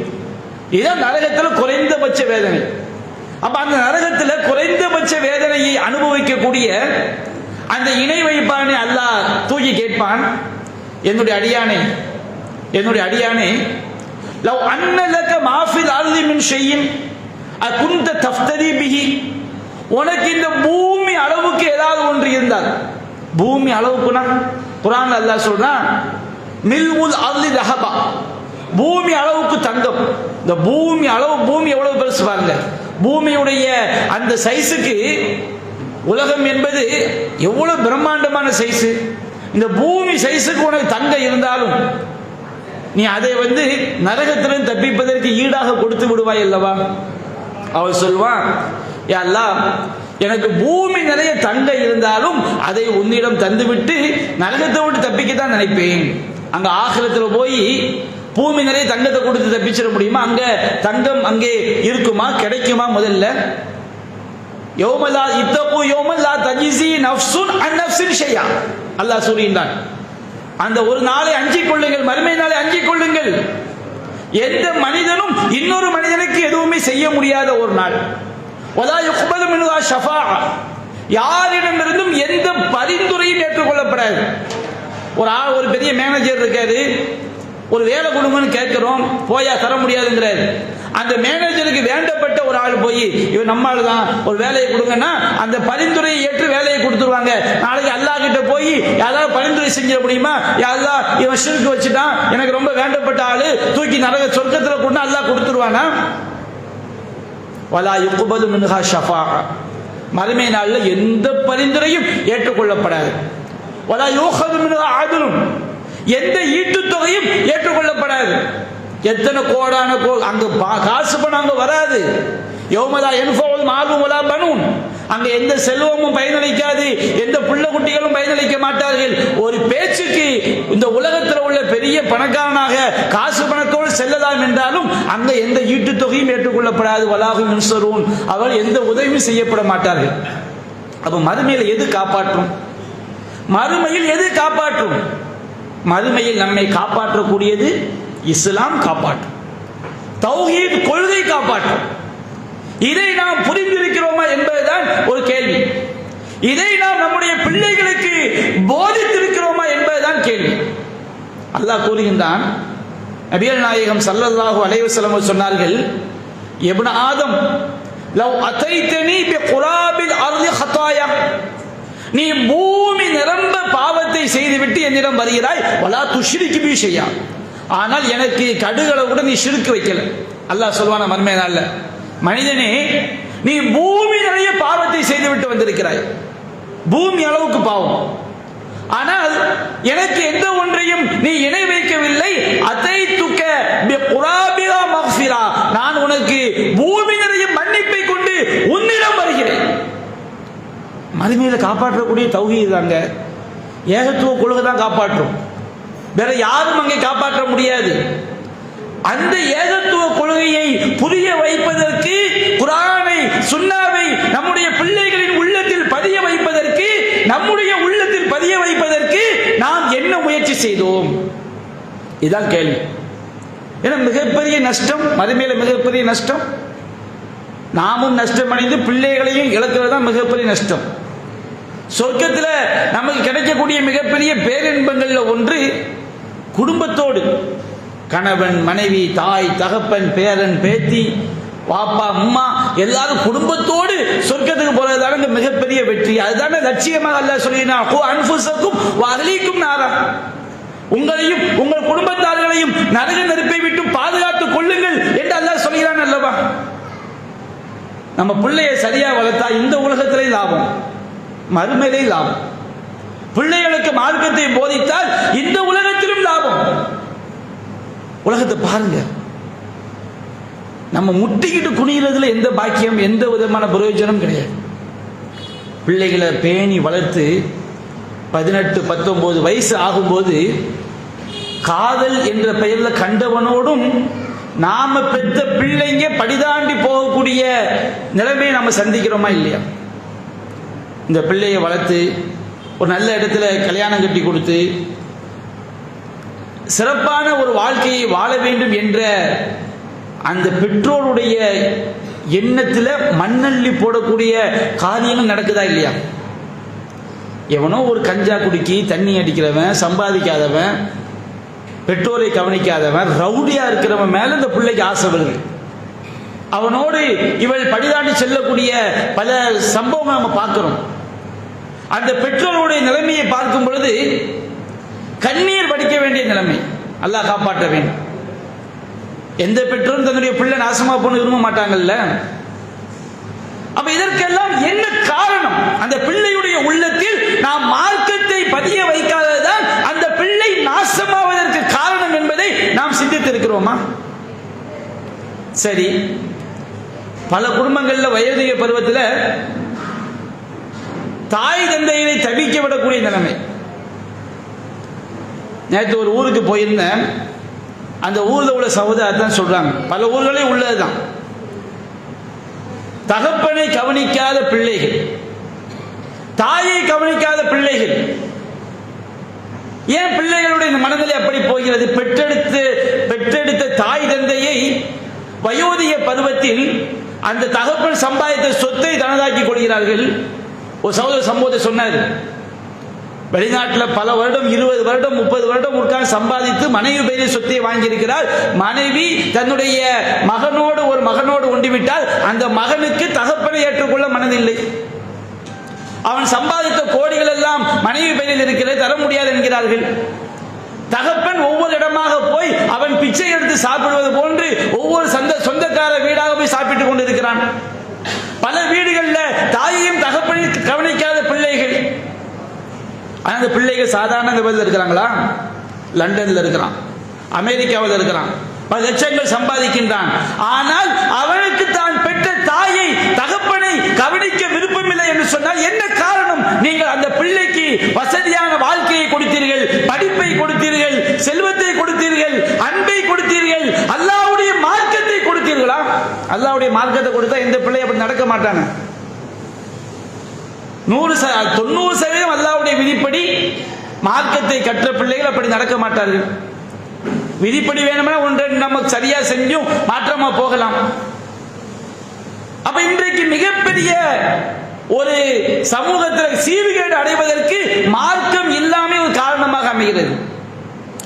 இதுதான் நரகத்தில் குறைந்தபட்ச வேதனை. அப்ப அந்த நரகத்தில் குறைந்தபட்ச வேதனையை அனுபவிக்கக்கூடிய அந்த இணை வைப்பானை அல்லாஹ் தூக்கி கேட்பான், என்னுடைய அடியானே, என்னுடைய அடியானே, லவ் அன்ன லக மா ஃபில் அர்தி மின் ஷைஇன் அகுன்த தஃப்தரி பிஹி, உனக்கு இந்த பூமி அளவுக்கு ஏதாவது ஒன்று இருந்தால், பூமி அளவுக்குனா குர்ஆன்ல அல்லாஹ் சொல்றான், மில்வுல் அர்தி தஹபா, பூமி அளவுக்கு தங்கம். இந்த பூமி அளவு, பூமி எவ்வளவு பெருசு பாருங்க, பூமியுடைய அந்த சைஸுக்கு உலகம் என்பது எவ்வளவு பிரம்மாண்டமான சைஸ். இந்த பூமி சைஸுக்கு உனக்கு தங்கம் இருந்தாலும் நீ அதை நரகத்திலிருந்து தப்பிப்பதற்கு ஈடாக கொடுத்து விடுவாய் அல்லவா? அவள் சொல்வான், யா அல்லாஹ், எனக்கு பூமி நிறைய தங்கம் இருந்தாலும் அதை உன்னிடம் தந்துவிட்டு நரகத்தை விட்டு தப்பிக்கத்தான் நினைப்பேன். அங்க ஆகிரத்தில் போய் பூமி நிறைய தங்கத்தை கொடுத்து தப்பிச்சிட முடியுமா? அங்க தங்கம் அங்கே இருக்குமா, கிடைக்குமா? முதல்ல யௌமலா இத்தகு யௌமலா தஜிஸி நஃப்ஸுன் அன் நஃப்ஸின் ஷைஆ, அல்லாஹ் சொல்கிறான், அந்த ஒரு நாளை அஞ்சிக் கொள்ளுங்கள், மறுமை நாளை அஞ்சிக் கொள்ளுங்கள். எந்த மனிதனும் இன்னொரு மனிதனுக்கு எதுவுமே செய்ய முடியாத ஒரு நாள். வலா யுக்பலு மின்ஹா ஷஃபாஅ, யாரிடமிருந்தும் எந்த பரிந்துரையும் ஏற்றுக்கொள்ளப்படாது. ஒரு பெரிய மேனேஜர் இருக்காரு, ஒரு வேலை கொடுங்கன்னு கேட்கிறோம், போயா தர முடியாதுங்கிறாரு. அந்த மேனேஜருக்கு வேண்டப்பட்ட ஒரு ஆள் போய், இவன் நம்ம ஆள் தான், ஒரு வேலையை கொடுங்கன்னா அந்த பரிந்துரையை ஏற்று வேலையை கொடுத்துருவாங்க. நாளைக்கு அல்லாஹ் கிட்ட போய் யாராவது பரிந்துரை செஞ்சிட முடியுமா? அல்லாஹ் இவன் ஷிர்க் வச்சுட்டான், எனக்கு ரொம்ப வேண்டப்பட்ட ஆளு, தூக்கி நரக சொர்க்கத்தில் கொண்டு அல்லாஹ் கொடுத்துருவானா? வலா யுக்பலு மின்ஹா ஷஃபாஅ, மறுமை நாளில் எந்த பரிந்துரையும் ஏற்றுக்கொள்ளப்படாது. வலா யூஹது மின்ஹா அத்லுன், எந்த ஈட்டு தொகையும் ஏற்றுக்கொள்ளப்படாது. எத்தனை கோடான அங்க காசு பணம் அங்க வராது. யௌமலா யன்ஃபஉல் மாலும் வலா பனூன், அங்க எந்த செல்வமும் பயனளிக்காது, எந்த புள்ள குட்டிகளும் பயனளிக்க மாட்டார்கள். ஒரு பேச்சுக்கு இந்த உலகத்தில் உள்ள பெரிய பணக்காரனாக காசு பணத்தோடு செல்லலாம் என்றாலும் அங்க எந்த ஈட்டு தொகையும் ஏற்றுக்கொள்ளப்படாது. வலாஹும் யுன்ஸரூன், அவர் எந்த உதவியும் செய்யப்பட மாட்டார்கள். அப்ப மறுமையில் எது காப்பாற்றும்? மறுமையில் எது காப்பாற்றும்? மறுமையில் நம்மை காப்பாற்றக்கூடியது இஸ்லாம் காப்பாற்றும், தௌஹீத் கொள்கை காப்பாற்றும். இதை நாம் புரிந்திருக்கிறோமா என்பதுதான் ஒரு கேள்வி. இதை நாம் நம்முடைய பிள்ளைகளுக்கு போதித்திருக்கிறோமா என்பதுதான் கேள்வி. அல்லாஹ் கூறுகின்றான், நபிகள் நாயகம் ஸல்லல்லாஹு அலைஹி வஸல்லம் சொன்னார்கள், இப்னு ஆதம் லவ் அதைதனி பிகுராபில் அர்தி ஹதாயா, நீ பூமி நிரம்ப பாவத்தை செய்துவிட்டு என்னிடம் வருகிறாய், வலா துஷ்ரிக் பி ஷைஆ, ஆனால் எனக்கு கடுகளவு கூட நீ ஷிர்க் வைக்கல. அல்லாஹ் சொல்வானா மறுமை நாள்ல, மனிதனே நீ பூமி நிறைய பாவத்தை செய்துவிட்டு வந்திருக்கிறாய், பூமி அளவுக்கு பாவம், ஆனால் எனக்கு எந்த ஒன்றையும் நீ இணை வைக்கவில்லை. அதை துக்க பிகுராபிஹா மக்ஃபிரா, நான் உனக்கு பூமி நிறைய மன்னிப்பை கொண்டு உன்னிடம் வருகிறேன். மறுமையில காப்பாற்றக்கூடிய தௌஹீத் தாங்க, ஏகத்துவ கொள்கை தான் காப்பாற்றும். வேற யாரும் அங்கே காப்பாற்ற முடியாது. அந்த ஏகத்துவ கொள்கையை புரிய வைப்பதற்கு, குர்ஆனை சுன்னாவை நம்முடைய பிள்ளைகளின் உள்ளத்தில் பதிய வைப்பதற்கு, நம்முடைய உள்ளத்தில் பதிய வைப்பதற்கு நாம் என்ன முயற்சி செய்தோம்? இதான் கேள்வி. ஏன்னா மிகப்பெரிய நஷ்டம், மறுமையில மிகப்பெரிய நஷ்டம். நாமும் நஷ்டம் அடைந்து பிள்ளைகளையும் இழக்கிறது தான் மிகப்பெரிய நஷ்டம். சொர்க்கத்தில் நமக்கு கிடைக்கக்கூடிய மிகப்பெரிய பேரின்பங்கள்ல ஒன்று குடும்பத்தோடு, கணவன் மனைவி தாய் தகப்பன் பேரன் பேத்தி பாப்பா அம்மா எல்லாரும் குடும்பத்தோடு சொர்க்கத்துக்கு போறதுதான மிகப்பெரிய வெற்றி. அதுதானே லட்சியமாக அல்லாஹ் சொல்லினான், கு அன்ஃபுஸக்கும் வ அஹ்லீக்கும் நாரா, உங்களையும் உங்கள் குடும்பத்தார்களையும் நரக நெருப்பை விட்டு பாதுகாத்துக் கொள்ளுங்கள் என்று அல்லாஹ் சொல்கிறான் அல்லவா. நம்ம பிள்ளையை சரியா வளர்த்தா இந்த உலகத்திலே லாபம், மறுமையிலே லாபம். பிள்ளைகளுக்கு மார்க்கத்தை போதித்தால் இந்த உலகத்திலும் லாபம். உலகத்தை பாருங்க, நம்ம முட்டிக்கிட்டு குனிகிறதுல எந்த பாக்கியம், எந்த விதமான பிரயோஜனம் கிடையாது. பிள்ளைகளை பேணி வளர்த்து 18-19 வயசு ஆகும்போது காதல் என்ற பெயரில் கண்டவனோடும் நாம பெற்ற பிள்ளைங்க படிதாண்டி போகக்கூடிய நிலைமையை நம்ம சந்திக்கிறோமா இல்லையா? இந்த பிள்ளையை வளர்த்து ஒரு நல்ல இடத்துல கல்யாணம் கட்டி கொடுத்து சிறப்பான ஒரு வாழ்க்கையை வாழ வேண்டும் என்ற அந்த பெற்றோருடைய எண்ணத்தில் மண்ணள்ளி போடக்கூடிய காரியங்கள் நடக்குதா இல்லையா? எவனோ ஒரு கஞ்சா குடிக்கி தண்ணி அடிக்கிறவன், சம்பாதிக்காதவன், பெற்றோரை கவனிக்காதவன், ரவுடியா இருக்கிறவன் மேல இந்த பிள்ளைக்கு ஆசை வருது. அவனோடு இவள் படிதாண்டி செல்லக்கூடிய பல சம்பவங்கள் நம்ம பார்க்கிறோம். அந்த பெற்றோருடைய நிலைமையை பார்க்கும் பொழுது கண்ணீர் வடிக்க வேண்டிய நிலைமை. அல்லாஹ் காப்பாற்ற வேண்டும். எந்த பெற்றோரும் தன்னுடைய பிள்ளை நாசமா போன விரும்ப மாட்டாங்கல்ல. அப்ப இதற்கெல்லாம் என்ன காரணம்? அந்த பிள்ளையுடைய உள்ளத்தில் நாம் மார்க்கத்தை பதிய வைக்காததான் அந்த பிள்ளை நாசமாவதற்கு காரணம் என்பதை நாம் சிந்தித்திருக்கிறோமா? சரி, பல குடும்பங்கள்ல வயோதிக பருவத்தில் தாய் தந்தையை தவிக்க விடக்கூடிய நிலைமை. நேற்று ஒரு ஊருக்கு போயிருந்தேன். அந்த ஊரில் உள்ள சகோதரர் தான் சொல்றாங்க, பல ஊர்களே உள்ளதுதான், தகப்பனை கவனிக்காத பிள்ளைகள், தாயை கவனிக்காத பிள்ளைகள். ஏன் பிள்ளைகளுடைய மனதில் அப்படி போகிறது? பெற்றெடுத்த தாய் தந்தையை வயோதிக பருவத்தில் அந்த தகப்பன் சம்பாதித்த சொத்தை தனதாக்கி கொள்கிறார்கள். ஒரு சகோதரர் சம்பவத்தை சொன்னார். வெளிநாட்டில் பல வருடம், 20 வருடம் 30 வருடம் உட்கார்ந்து சம்பாதித்து மனைவி பெரிய சொத்தை வாங்கியிருக்கிறார். மனைவி தன்னுடைய ஒரு மகனோடு ஒண்டிவிட்டால் அந்த மகனுக்கு தகப்பனை ஏற்றுக்கொள்ள மனதில்லை. அவன் சம்பாதித்த கோடிகள் எல்லாம் மனைவி பெயரில் இருக்கிறது, தர முடியாது என்கிறார்கள். தகப்பன் ஒவ்வொரு இடமாக போய் அவன் பிச்சை எடுத்து சாப்பிடுவது போன்று ஒவ்வொரு சொந்தக்கார வீடாக போய் சாப்பிட்டுக் கொண்டிருக்கிறான். பல வீடுகளில் தாயையும் தகப்பனையும் கவனிக்காத பிள்ளைகள். அந்த பிள்ளைகள் சாதாரண இருக்கிறாங்களா? லண்டன்ல இருக்கிறான், அமெரிக்காவில் இருக்கிறான், பல லட்சங்கள் சம்பாதிக்கின்றான். ஆனால் அவனுக்கு தான் பெற்ற தாயை தகப்பனை கவனிக்க விருப்பமில்லை என்று சொன்னால் என்ன காரணம்? நீங்கள் அந்த பிள்ளைக்கு வசதியான வாழ்க்கையை கொடுத்தீர்கள், படிப்பை கொடுத்தீர்கள், செல்வத்தை கொடுத்தீர்கள், அன்பை கொடுத்தீர்கள், அல்லாஹ்வுடைய மார்க்கத்தை கொடுத்தீர்களா? அல்லாஹ்வுடைய மார்க்கத்தை கொடுத்தா எந்த பிள்ளை அப்படி நடக்க மாட்டாங்க. 90% அல்லாஹ்வுடைய விதிப்படி மார்க்கத்தை கற்ற பிள்ளைகள் அப்படி நடக்க மாட்டார்கள். விதிப்படி வேணும்னா ஒன்று நம்ம சரியா செஞ்சும் மாற்றமா போகலாம். அப்ப இன்றைக்கு மிகப்பெரிய ஒரு சமூகத்தில் சீர்கேடு அடைவதற்கு மார்க்கம் இல்லாமல் ஒரு காரணமாக அமைகிறது.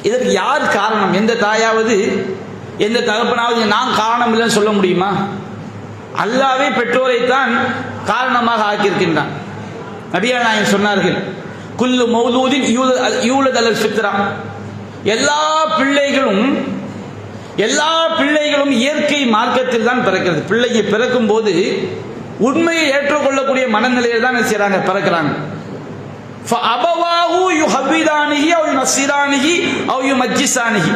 இதற்கு யார் காரணம்? எந்த தாயாவது எந்த தகப்பனாவது நான் காரணம் இல்லைன்னு சொல்ல முடியுமா? அல்லாஹ்வே பெற்றோரைத்தான் காரணமாக ஆக்கியிருக்கின்றான். நபிகள் நாயகம் சொன்னார்கள், குல்லு மௌலூதின் யூலத் அலல் ஃபித்ரா, எல்லா பிள்ளைகளும் இயற்கை மார்க்கத்தில் தான் பிறக்கிறது. பிள்ளைக்கு பிறக்கும் போது உண்மையை ஏற்றுக்கொள்ளக்கூடிய மனநிலையில் தான் செய்றாங்க, பிறக்கிறாங்க. ஃபஅபவாஹு யுஹவ்விதானிஹி அவ் யுனஸ்ஸிரானிஹி அவ் யுமஜ்ஜிசானிஹி,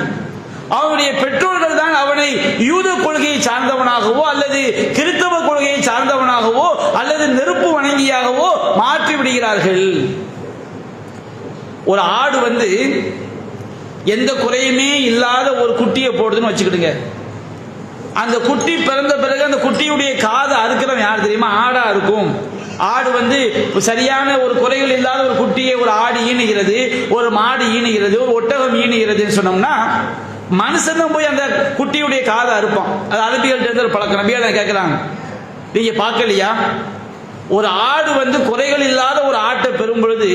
அவனுடைய பெற்றோர்கள் தான் அவனை யூத கொள்கையை சார்ந்தவனாகவோ அல்லது கிறிஸ்தவ கொள்கையை சார்ந்தவனாகவோ அல்லது நெருப்பு வணங்கியாகவோ மாற்றி விடுகிறார்கள். ஒரு ஆடு எந்த குறையுமே இல்லாத ஒரு குட்டியை போடுதுன்னு வச்சுக்கிடுங்க. அந்த குட்டி பிறந்த பிறகு அந்த குட்டியுடைய காதை அறுக்கிறவன் யார் தெரியுமா? ஆடா இருக்கும். ஆடு சரியான ஒரு குறைகள் இல்லாத ஒரு குட்டியை ஒரு ஆடு ஈனுகிறது, ஒரு மாடு ஈனுகிறது, ஒரு ஒட்டகம் ஈனுகிறதுன்னு சொன்னோம்னா மனுஷன் தான் போய் அந்த குட்டியுடைய காதை அறுப்பான். அது அரபிகள் பழக்கம். நபியா கேட்கிறாங்க, நீங்க பார்க்கலையா? ஒரு ஆடு குறைகள் இல்லாத ஒரு ஆட்டை பெறும் பொழுது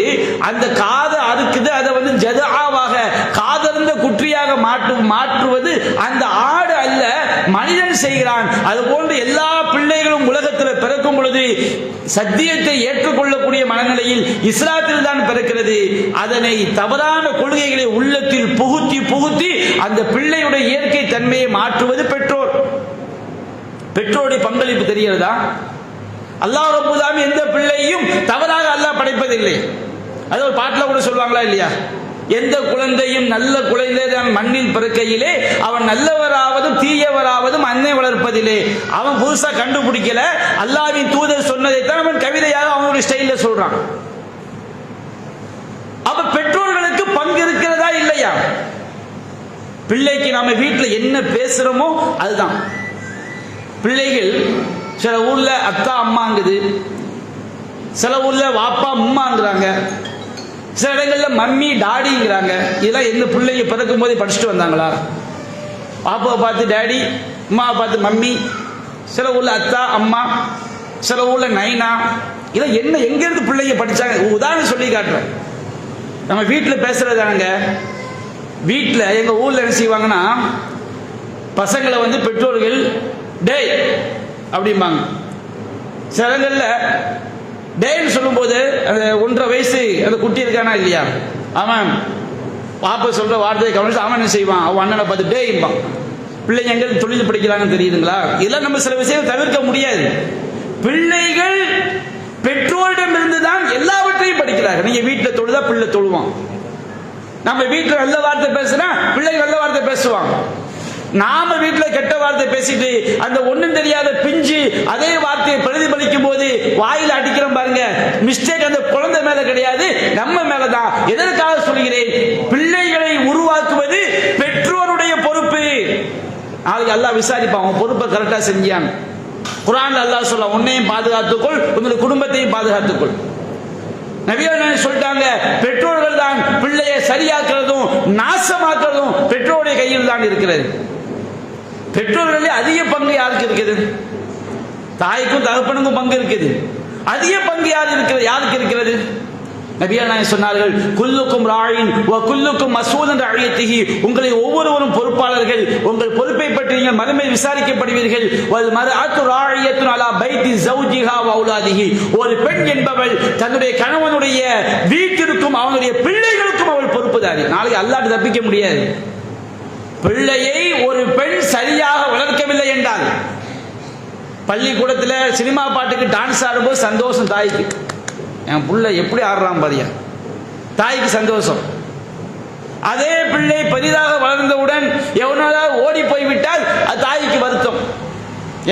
அந்த காதை அறுக்குது, அதை ஜதாவாக காதர்ந்த குற்றியாக மாற்றுவது அந்த ஆடு அல்ல, மனிதன் செய்கிறான். அது போன்று எல்லா பிள்ளைகளும் உலகத்தில் பிறக்கும் பொழுது சத்தியத்தை ஏற்றுக்கொள்ளக்கூடிய மனநிலையில் இஸ்லாத்தில் தான் பிறக்கிறது. அதனை தவறான கொள்கைகளை உள்ளத்தில் புகுத்தி அந்த பிள்ளையுடைய இயற்கை தன்மையை மாற்றுவது பெற்றோர். பெற்றோருடைய பங்களிப்பு தெரிகிறதா? அல்லாஹ் ரப்பல் ஆலமீன் எந்த பிள்ளையும் தவறாக அல்லாஹ் படைப்பதில்லை. அது ஒரு பாட்டில் கூட சொல்லுவாங்களா இல்லையா? எந்த குழந்தையும் நல்ல குழந்தை தான் மண்ணில் பிறக்கையிலே அவன் நல்லவராவதும் தீயவராவதும் அன்னை வளர்ப்பதிலே. அவன் புதுசா கண்டுபிடிக்கல, அல்லாஹ்வின் தூதர் சொன்னதைத்தான் அவன் கவிதையாக அவனுடைய ஸ்டைல்ல சொல்றான். அப்ப பெற்றோர்களுக்கு பங்கு இருக்கிறதா இல்லையா? பிள்ளைக்கு நாம வீட்டில் என்ன பேசுறோமோ அதுதான். பிள்ளைகள் சில ஊர்ல அத்தா அம்மாங்குது, சில ஊர்ல வாப்பா அம்மாங்கிறாங்க, சில இடங்கள்ல மம்மி டாடிங்கிறாங்க. இதெல்லாம் எந்த பிள்ளைங்க பிறக்கும் போதே படிச்சுட்டு வந்தாங்களா? பாப்பாவை பார்த்து டாடி, அம்மாவை பார்த்து மம்மி, சில ஊர்ல அத்தா அம்மா, சில ஊர்ல நைனா. இதெல்லாம் என்ன எங்க இருந்து பிள்ளைங்க படிச்சாங்க? உதாரணம் சொல்லி காட்டுறேன். நம்ம வீட்டில் பேசுறதானுங்க. வீட்டில் எங்க ஊர்ல என்ன செய்வாங்கன்னா, பசங்களை பெற்றோர்கள் டேய் அப்படிம்பாங்க. சிலங்கள்ல டேன்னு சொல்லும் போது அந்த 1.5 வயசு அந்த குட்டி இருக்கானா இல்லையா, அவன் பாப்பா சொல்ற வார்த்தையை கவனிச்சு அவன் என்ன செய்வான், அவன் அண்ணனை பார்த்து டேம்பான். பிள்ளைங்க எங்க தொழில் படிக்கிறாங்கன்னு தெரியுதுங்களா? இதெல்லாம் நம்ம சில விஷயம் தவிர்க்க முடியாது. பிள்ளைகள் பெற்றோரிடம் இருந்துதான் எல்லாவற்றையும் படிக்கிறார்கள். நீங்க வீட்டில் தொழுதா பிள்ளை தொழுவான். நம்ம வீட்டில் நல்ல வார்த்தை பேசுனா பிள்ளைகள் நல்ல வார்த்தை பேசுவாங்க. நாம வீட்டில் கெட்ட வார்த்தை பேசிட்டு அந்த ஒண்ணும் தெரியாத பிஞ்சு அதே வார்த்தையை பிரதிபலிக்கும் போது வாயில அடிக்கிறோம் பாருங்க. மிஸ்டேக் அந்த குழந்தை மேல கிடையாது, நம்ம மேலதான். எதற்காக சொல்கிறேன்? பிள்ளைகளை உருவாக்குவது பெற்றோருடைய பொறுப்பு. நாளைக்கு அல்லாஹ் விசாரிப்பான், பொறுப்பை கரெக்டா செஞ்சான். குர்ஆன்ல அல்லாஹ் சொல்ல, உன்னையும் பாதுகாத்துக்கொள், உங்களுடைய குடும்பத்தையும் பாதுகாத்துக்கொள். நபிகள் சொல்லிட்டாங்க, பெற்றோர்கள் தான் பிள்ளையை சரியாக்குறதும் நாசமாக்குறதும் பெற்றோருடைய கையில் தான் இருக்கிறது. பெற்றோர்களே அதிக பங்கு யாருக்கு இருக்குது? தாய்க்கும் தகப்பனுக்கும் பங்கு இருக்குது. அதிக பங்கு யாருக்கு இருக்கிறது? நபிகள் சொன்னார்கள், குல்லுக்கும் ராயின் வ குல்லுக்கும் மஸ்ஊலன் ரஅய்யத்திஹி. உங்களை ஒவ்வொருவரும் பொறுப்பாளர்கள், உங்கள் பொறுப்பை பற்றி நீங்கள் மறுமையில் விசாரிக்கப்படுவீர்கள். வல் மர்அத்து ராயியத்துன் அலா பைத்தி ஸௌஜிஹா வ அவுலாதிஹி. ஒரு பெண் என்பவள் தன்னுடைய கணவனுடைய வீட்டிற்கும் அவனுடைய பிள்ளைகளுக்கும் அவள் பொறுப்புதாரி. நாளைக்கு அல்லாஹ்ட்ட தப்பிக்க முடியாது. பிள்ளையை ஒரு பெண் சரியாக வளர்க்கவில்லை என்றால், பள்ளிக்கூடத்தில் சினிமா பாட்டுக்கு டான்ஸ் ஆடும்போது சந்தோஷம் தாய்க்கு, என் பிள்ளை எப்படி ஆடுறான் பாரியா, தாய்க்கு சந்தோஷம். அதே பிள்ளை பெரிதாக வளர்ந்தவுடன் எவனாவது ஓடி போய்விட்டால் அது தாய்க்கு வருத்தம்.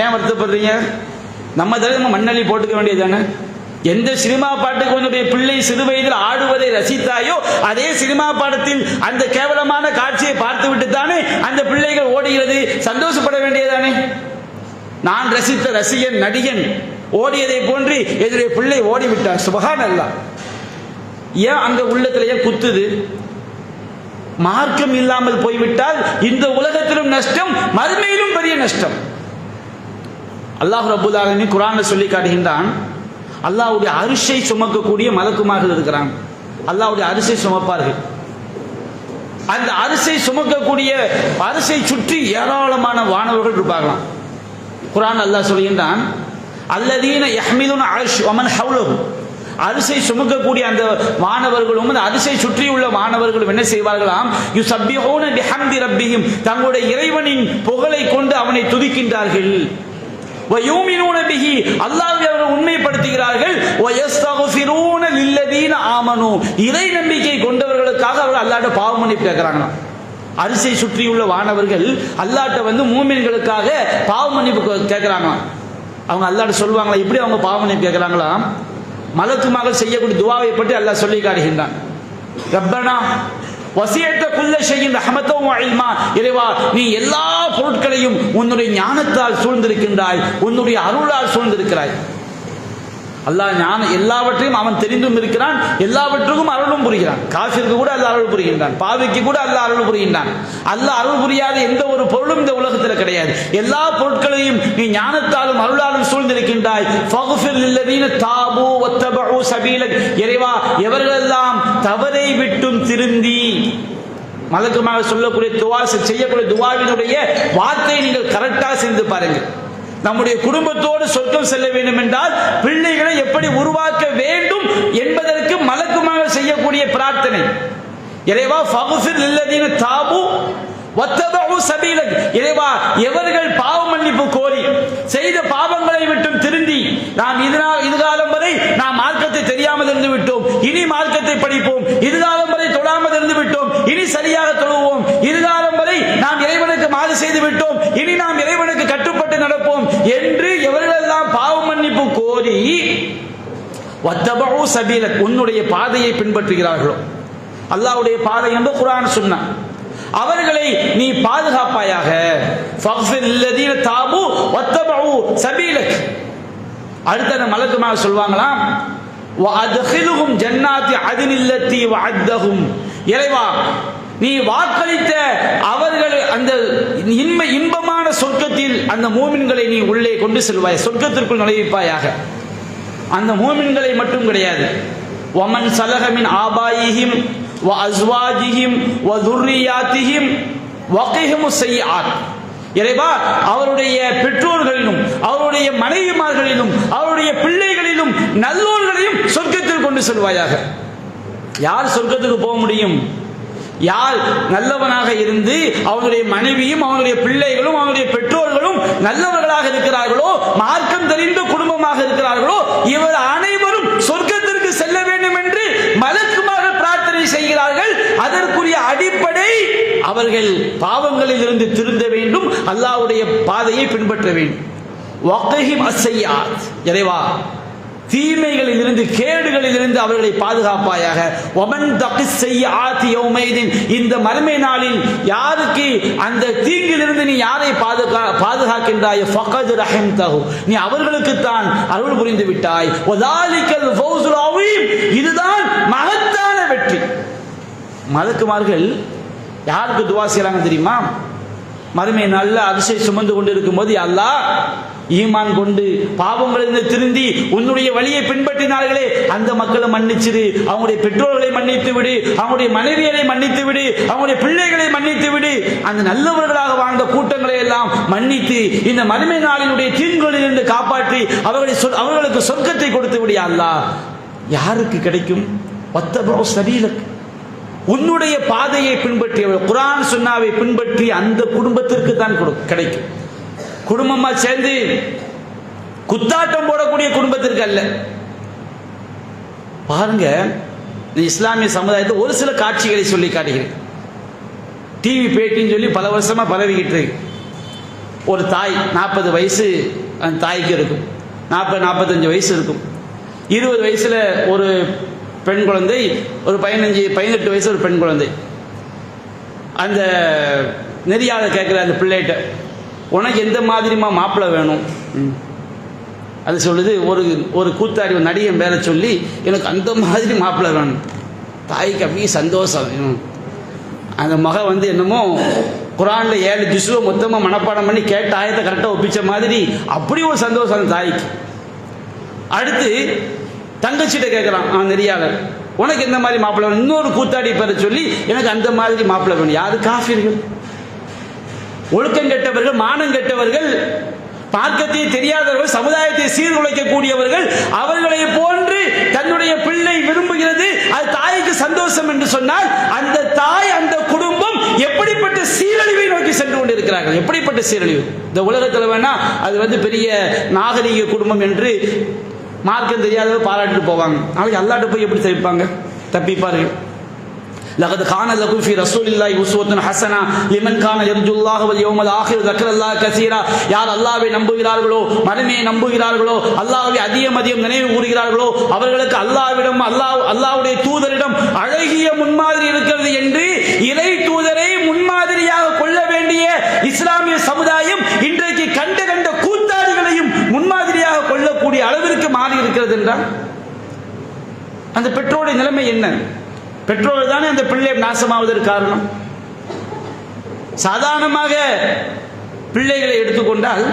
ஏன் வருத்தப்படுறீங்க? நம்ம தடவை மண்ணள்ளி போட்டுக்க வேண்டியது தானே. எந்த சினிமா பாட்டுக்கு உன்னுடைய பிள்ளை சிறு வயதில் ஆடுவதை ரசித்தாயோ அதே சினிமா பாடத்தில் அந்த கேவலமான காட்சியை பார்த்து விட்டு தானே அந்த பிள்ளைகள் ஓடுகிறது. சந்தோஷப்பட வேண்டியதானே. நான் ரசித்த ரசிகன் நடிகன் ஓடியதை போன்று என்னுடைய பிள்ளை ஓடிவிட்டார், சுபஹானல்லாஹ். ஏன் அந்த உள்ளத்திலேயே குத்துது? மார்க்கம் இல்லாமல் போய்விட்டால் இந்த உலகத்திலும் நஷ்டம், மறுமையிலும் பெரிய நஷ்டம். அல்லாஹ் ரப்பல் ஆலமீன் குர்ஆனில் சொல்லி காட்டுகின்றான், அல்லாஹ்வுடைய அரிசை சுமக்கக்கூடிய மலக்குமார்கள் இருக்கிறாங்க. அல்லாஹ்வுடைய அரிசை சுமப்பார்கள். அந்த அரிசை சுமக்கக்கூடிய அரிசை சுற்றி ஏராளமான வானவர்கள் இருப்பார்களாம். குர்ஆன் அல்லாஹ் சொல்கின்றான், அல்லதீன யஹ்மிலுன அர்ஷ் வமன் ஹவ்லஹு. அரிசை சுமக்கக்கூடிய அந்த வானவர்களும் அந்த அரிசை சுற்றியுள்ள வானவர்களும் என்ன செய்வார்களாம், யுஸப்பிஹூன பிஹம்தி ரப்பிஹிம். தங்களுடைய இறைவனின் புகழை கொண்டு அவனை துதிக்கின்றார்கள். வயூமினூன பிஹி. அல்லாஹ்வை அவர்கள் உண்மைப்படுத்துகிறார்கள். வயஸ்தக்ஃபிரூன லில்லதீன ஆமனூ. இறை நம்பிக்கை கொண்டவர்களுக்காக அவர்கள் அல்லாஹ்விடம் பாவ மன்னிப்பு கேட்கிறாங்களாம். அரிசை சுற்றியுள்ள வானவர்கள் அல்லாஹ்ட்ட வந்து மூமின்களுக்காக பாவ மன்னிப்பு கேட்கிறாங்களாம். அவங்க அல்லாஹ்ட்ட சொல்லுவாங்களா, எப்படி அவங்க பாவ மன்னிப்பு கேட்கிறாங்களா, மலக்குமார்கள் செய்யக்கூடிய துவாவை பற்றி அல்லாஹ் சொல்லி காட்டுகின்றான். ரப்பனா வசியத்த குல்ல ஷைஇன் ரஹ்மத்தன் வ இல்மா, இறைவா நீ எல்லா பொருட்களையும் உன்னுடைய ஞானத்தால் சூழ்ந்திருக்கின்றாய், உன்னுடைய அருளால் சூழ்ந்திருக்கிறாய். அல்லாஹ் ஞானம் எல்லாவற்றையும் அவன் தெரிந்தும் இருக்கிறான், எல்லாவற்றுக்கும் அருளும் புரிகிறான். காஃபிருக்கு கூட அல்லாஹ் அருள் புரிகின்றான், பாவிக்கு கூட அல்லாஹ் அருள் புரிகின்றான். அல்லாஹ் அருள் புரியாத எந்த ஒரு பொருளும் இந்த உலகத்தில் கிடையாது. எல்லா பொருட்களையும் நீ ஞானத்தாலும் அருளாலும் சூழ்ந்திருக்கின்றாய். ஃபக்ஃபிர் லில்லதீன தாபு வத்தபஉ சபீலக், இறைவா எவர்களெல்லாம் தவறை விட்டும் திருந்தி, மலக்குமாக சொல்லக்கூடிய துவா செய்யக்கூடிய துவாவினுடைய வார்த்தையை நீங்கள் கரெக்டாக சென்று பாருங்கள். நம்முடைய குடும்பத்தோடு சொர்க்கம் செல்ல வேண்டும் என்றால் பிள்ளைகளை எப்படி உருவாக்க வேண்டும் என்பதற்கு மலக்குமாக செய்யக்கூடிய பிரார்த்தனை. இறைவா ஃபக்ஃபிர் லில்லதீன தாபு வத்தபஉ சபீலக், இறைவா எவர்கள் பாவ மன்னிப்பு கோரி செய்த பாவங்களை விட்டும் திருந்தி, நாம் இதுகாலம் வரை நாம் மார்க்கத்தை தெரியாமல் இருந்து விட்டோம், இனி மார்க்கத்தை படிப்போம், இதுகாலம் வரை தொழாமல் இருந்து விட்டோம், இனி சரியாக தொழுவோம், இதுகாலம் வரை நாம் இறைவனுக்கு மாறு செய்து விட்டோம், இனி நாம் இறைவனுக்கு கட்டுப்பட்டு நடப்போம் என்று எவர்களெல்லாம் பாவ மன்னிப்பு கோரி வத்தபஉ சபீலக் உன்னுடைய பாதையை பின்பற்றுகிறார்களோ, அல்லாஹ்வுடைய பாதை என்று குர்ஆன் சொன்னான், அவர்களை நீ பாதுகாப்பாயாக. ஃபக்ஃபிர் லில்லதீன தாபு வத்தபஉ சபீலக். அடுத்த மலக்குமாக சொல்வாங்களாம், வஅத்கிலுஹும் ஜன்னாத்தி அத்னில்லத்தி வஅத்தஹும், இறைவா நீ வாக்களித்த அவர்கள் அந்த இன்பமான சொர்க்கத்தில் அந்த மூமின்களை நீ உள்ளே கொண்டு செல்வாய், சொர்க்கத்திற்குள் நுழைவிப்பாயாக. அந்த மூமின்களை மட்டும் கிடையாது, வமன் சலஹ மின் ஆபாயிஹிம் வ அஸ்வாஜிஹிம் வ துர்ரியாத்திஹிம் வகிஹுமுஸ் ஸய்யிஆத், இறைவா அவருடைய பெற்றோர்களிலும் அவருடைய மனைவிமார்களிலும் அவருடைய பிள்ளைகளிலும் நல்லோர்களையும் சொர்க்கத்தில் கொண்டு செல்வாயாக. யார் சொர்க்கத்துக்கு போக முடியும்? யார் நல்லவனாக இருந்து அவனுடைய மனைவியும் அவனுடைய பிள்ளைகளும் அவனுடைய பெற்றோர்களும் நல்லவர்களாக இருக்கிறார்களோ, மார்க்கம் தெரிந்த குடும்பமாக இருக்கிறார்களோ, இவர் அனைவரும் சொர்க்கத்திற்கு செல்ல வேண்டும் என்று மலக்குமாக பிரார்த்தனை செய்கிறார்கள். அதற்குரிய அடிப்படை அவர்கள் பாவங்களில் இருந்து திருந்த வேண்டும், அல்லாஹ்வுடைய பாதையை பின்பற்ற வேண்டும். வகிஹும் அஸ்ஸய்யிஆத், இறைவா தீமைகளில் இருந்து கேடுகளில் இருந்து அவர்களை பாதுகாப்பாயாக. வமன் தகிஸ் ஸய்யிஆத்தி யௌமைதின், இந்த மறுமை நாளில் யாருக்கு அந்த தீங்கிலிருந்து நீ யாரை பாதுகாக்கின்றாய், ஃபகத் ரஹிம்தஹு, நீ அவர்களுக்கு தான் அருள் புரிந்து விட்டாய். வதாலிகல் ஃபௌஸுல் அவீம், இதுதான் மகத்தான வெற்றி. மலக்குமார்கள் யாருக்கு துஆ செய்றாங்க தெரியுமா? மறுமை நாளில் அரிசை சுமந்து கொண்டிருக்கும் போது, அல்லாஹ் ஈமான் கொண்டு பாவங்களிலிருந்து திருந்தி உன்னுடைய வழியை பின்பற்றினார்களே அந்த மக்களை மன்னிச்சிரு, அவங்களுடைய பெற்றோர்களை மன்னித்து விடு, அவங்களுடைய மனைவியரை மன்னித்து விடு, அவங்களுடைய பிள்ளைகளை மன்னித்து விடு, அந்த நல்லவர்களாக வாழ்ந்த கூட்டங்களை எல்லாம் மன்னித்து இந்த மறுமை நாளினுடைய தீங்குகளில் இருந்து காப்பாற்றி அவர்களுக்கு சொர்க்கத்தை கொடுத்து விடு. அல்லாஹ் யாருக்கு கிடைக்கும்? வத்தபஉ சபீலக், உன்னுடைய பாதையை பின்பற்றியவர் குர்ஆன் சுன்னாவை பின்பற்றி அந்த குடும்பத்திற்கு தான் கிடைக்கும். குடும்பமா சேர்ந்து குத்தாட்டம் போடக்கூடிய குடும்பத்திற்கு அல்ல. பாருங்க, இஸ்லாமிய சமுதாயத்தில் ஒரு சில காட்சிகளை சொல்லி காட்டுகிறேன். டிவி பேட்டின்னு சொல்லி பல வருஷமா பரவிக்கிட்டு இருக்கு. ஒரு தாய் 40 வயசு அந்த தாய்க்கு இருக்கும், 40-45 வயசு இருக்கும். 20 வயசுல ஒரு பெண் குழந்தை, ஒரு 15-18 வயசு ஒரு பெண் குழந்தை. அந்த நெறியாளர் கேட்குற அந்த பிள்ளைகிட்ட, உனக்கு எந்த மாதிரிமா மாப்பிள்ளை வேணும்? அது சொல்லுது, ஒரு கூத்தாடி ஒரு நடிகன் பேரை சொல்லி எனக்கு அந்த மாதிரி மாப்பிள்ளை வேணும். தாய்க்கு அப்படியே சந்தோஷம். அந்த மக என்னமோ குர்ஆன்ல 7 ஜுஸ்ஸை மொத்தமாக மனப்பாடம் பண்ணி கேட்ட ஆயத்தை கரெக்டாக ஒப்பிச்ச மாதிரி அப்படி ஒரு சந்தோஷம் அந்த தாய்க்கு. அடுத்து தங்கச்சிட்ட கேட்குறான் அவன் நெறியாளர், உனக்கு எந்த மாதிரி மாப்பிள்ளை வேணும்? இன்னொரு கூத்தாடி பேரை சொல்லி எனக்கு அந்த மாதிரி மாப்பிள்ளை வேணும். யாரு? காஃபிர்கள், ஒழுக்கம் கெட்டவர்கள், மானம் கெட்டவர்கள், மார்க்கத்தை தெரியாதவர்கள், சமுதாயத்தை சீர்குலைக்கக்கூடியவர்கள். அவர்களை போன்று தன்னுடைய பிள்ளை விரும்புகிறது, அது தாய்க்கு சந்தோஷம் என்று சொன்னால் அந்த தாய் அந்த குடும்பம் எப்படிப்பட்ட சீரழிவை நோக்கி சென்று கொண்டிருக்கிறார்கள். எப்படிப்பட்ட சீரழிவு! இந்த உலகத்தில் வேணா அது பெரிய நாகரிக குடும்பம் என்று மார்க்கம் தெரியாதவர் பாராட்டிட்டு போவாங்க. நாளைக்கு அல்லாஹ்ட்ட போய் எப்படி தப்பிப்பாங்க? தப்பிப்பார்கள். லகத் கான லகும் ஃபீ ரசூலில்லாஹி உஸ்வத்துன் ஹஸனா லிமன் கான யர்ஜுல்லாஹ வல் யௌமல் ஆகிர் ذكرல்லாஹ கஸீரா. யார் அல்லாஹ்வை நம்புகிறார்களோ, மறுமையை நம்புகிறார்களோ, அல்லாஹ்வை அதிகம் நினைவு கூறுகிறார்களோ அவர்களுக்கு அல்லாஹ்வுடைய தூதரிடம் அழகிய முன்மாதிரி இருக்கிறது என்று இறை தூதரை முன்மாதிரியாக கொள்ள வேண்டிய இஸ்லாமிய சமுதாயம் இன்றைக்கு கண்ட கூத்தாடிகளையும் முன்மாதிரியாக கொள்ளக்கூடிய அளவிற்கு மாறி இருக்கிறது என்றால் அந்த பெற்றோருடைய நிலைமை என்ன? பெற்றோர் தானே அந்த பிள்ளை நாசமாவதற்கு காரணம். சாதாரணமாக பிள்ளைகளை எடுத்துக்கொண்டால்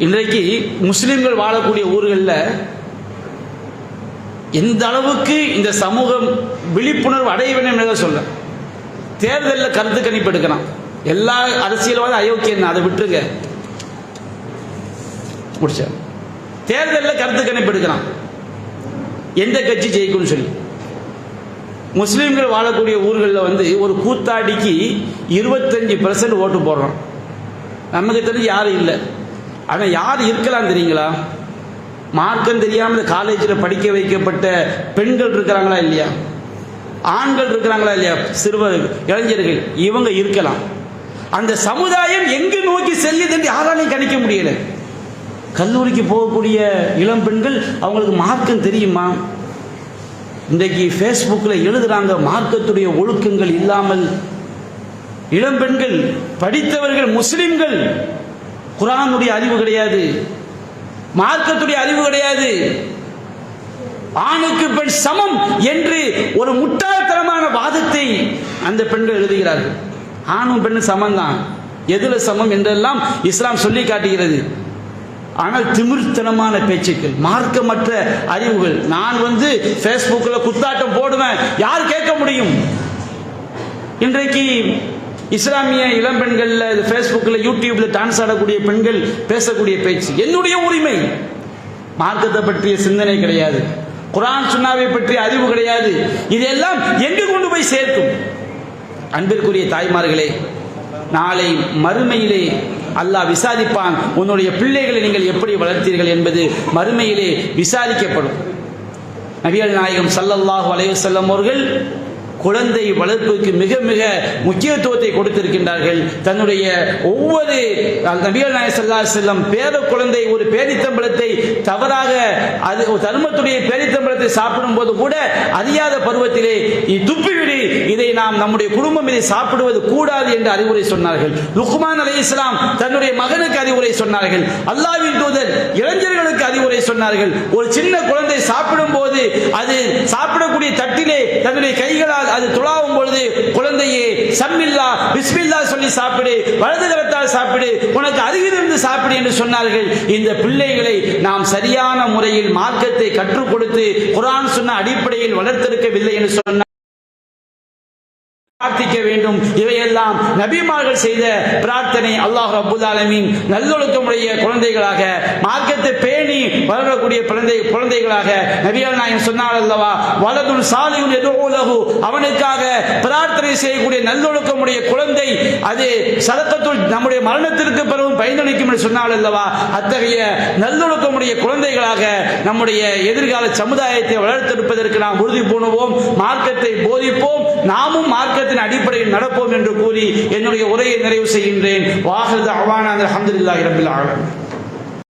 இன்றைக்கு முஸ்லிம்கள் வாழக்கூடிய ஊர்களில் எந்த அளவுக்கு இந்த சமூகம் விழிப்புணர்வு அடைய வேண்டும் என்று சொல்ல, தேர்தலில் கருத்து கணிப்பு எடுக்கலாம். எல்லா அரசியல்வாத அயோக்கியம், அதை விட்டுருங்க. முடிச்ச தேர்தலில் கருத்து கணிப்பு எடுக்கலாம், எந்த கட்சி ஜெயிக்கும்னு சொல்லி. முஸ்லீம்கள் வாழக்கூடிய ஊர்களில் ஒரு கூத்தாடிக்கு 25% ஓட்டு போடுறோம். நமக்கு தெரிஞ்சு யாரும் இல்லை. ஆனால் யார் இருக்கலாம் தெரியுங்களா? மார்க்கம் தெரியாமல் காலேஜில் படிக்க வைக்கப்பட்ட பெண்கள் இருக்கிறாங்களா இல்லையா, ஆண்கள் இருக்கிறாங்களா இல்லையா, சிறுவர் இளைஞர்கள், இவங்க இருக்கலாம். அந்த சமுதாயம் எங்கு நோக்கி செல்லுது என்று யாராலையும் கணிக்க முடியல. கல்லூரிக்கு போகக்கூடிய இளம் பெண்கள், அவங்களுக்கு மார்க்கம் தெரியுமா? இன்றைக்கு ஃபேஸ்புக்கில் எழுதுறாங்க, மார்க்கத்துடைய ஒழுக்கங்கள் இல்லாமல் இளம் பெண்கள், படித்தவர்கள், முஸ்லிம்கள், குர்ஆனுடைய அறிவு கிடையாது, மார்க்கத்துடைய அறிவு கிடையாது, ஆணுக்கு பெண் சமம் என்று ஒரு முட்டாள்தனமான வாதத்தை அந்த பெண்கள் எழுதுகிறார்கள். ஆணும் பெண்ணும் சமம் தான், எதுல சமம் என்றெல்லாம் இஸ்லாம் சொல்லி காட்டுகிறது. ஆனால் திமிர்த்தனமான பேச்சுக்கள், மார்க்கமற்ற அறிவுகள். நான் ஃபேஸ்புக்கில் குத்தாட்டம் போடுவேன், யார் கேட்க முடியும்? இன்றைக்கு இஸ்லாமிய இளம்பெண்களில் ஃபேஸ்புக்கில் யூடியூப்ல டான்ஸ் ஆடக்கூடிய பெண்கள் பேசக்கூடிய பேச்சு என்னுடைய உரிமை. மார்க்கத்தை பற்றிய சிந்தனை கிடையாது, குர்ஆன் சுன்னாவை பற்றிய அறிவு கிடையாது. இதெல்லாம் எங்கு கொண்டு போய் சேர்க்கும்? அன்பிற்குரிய தாய்மார்களே, நாளை மறுமையிலே அல்லாஹ் விசாரிப்பான். உன்னுடைய பிள்ளைகளை நீங்கள் எப்படி வளர்த்தீர்கள் என்பது மறுமையிலே விசாரிக்கப்படும். நபிகள் நாயகம் ஸல்லல்லாஹு அலைஹி வஸல்லம் அவர்கள் குழந்தை வளர்ப்புக்கு மிக மிக முக்கியத்துவத்தை கொடுத்திருக்கின்றார்கள். தன்னுடைய ஒவ்வொரு நபிகள் நாயகம் ஸல்லல்லாஹு அலைஹி வஸல்லம் பேர குழந்தை ஒரு பேரித்தம்பழத்தை தவறாக தர்மத்துடைய பேரித்தம்பழத்தை சாப்பிடும் போது கூட அறியாத பருவத்திலே துப்பிவிடு, இதை நாம் நம்முடைய குடும்பம் இதை சாப்பிடுவது கூடாது என்று அறிவுரை சொன்னார்கள். லுக்மான் அலைஹிஸ்ஸலாம் தன்னுடைய மகனுக்கு அறிவுரை சொன்னார்கள். அல்லாஹ்வின் தூதர் இளைஞர்களுக்கு அறிவுரை சொன்னார்கள். ஒரு சின்ன குழந்தை சாப்பிடும் போது அது சாப்பிடக்கூடிய தட்டிலே தன்னுடைய கைகளால் அது துளாவும் பொழுது குழந்தையே சம்மில்லா பிஸ்மில்லா சொல்லி சாப்பிடு, வலது கரத்தால் சாப்பிடு, உனக்கு அருகிலிருந்து சாப்பிடு என்று சொன்னார்கள். இந்த பிள்ளைகளை நாம் சரியான முறையில் மார்க்கத்தை கற்றுக் கொடுத்து குர்ஆன் சொன்ன அடிப்படையில் வளர்த்திருக்கவில்லை என்று சொன்னார். பிரார்த்திக்க வேண்டும். இவையெல்லாம் நபிமார்கள் செய்த பிரார்த்தனை. அல்லாஹ் ரப்பல் ஆலமீன் நல்லொழுக்கமுடைய குழந்தைகளாக, மார்க்கத்தை பேணி வளரக்கூடிய குழந்தைகளாக நபிகள் நாயகம் சொன்னார் அல்லவா, வலதுன் சாலிஹுன் யதுஉ லஹு, அவனுக்காக பிரார்த்தனை செய்யக்கூடிய நல்லொழுக்கமுடைய குழந்தை அது சதகத்துல் நம்முடைய மரணத்திற்கு பிறகு பயனளிக்கும் என்று சொன்னார் அல்லவா. அத்தகைய நல்லொழுக்கமுடைய குழந்தைகளாக நம்முடைய எதிர்கால சமுதாயத்தை வளர்த்தெடுப்பதற்கு நாம் உறுதி பூணுவோம், மார்க்கத்தை போதிப்போம், நாமும் மார்க்கத்தின் அடிப்படையில் நடப்போம் என்று கூறி என்னுடைய உரையை நிறைவு செய்கின்றேன். வாஹிர் தஅவானா அல்ஹம்துலில்லாஹி ரப்பில் ஆலமீன்.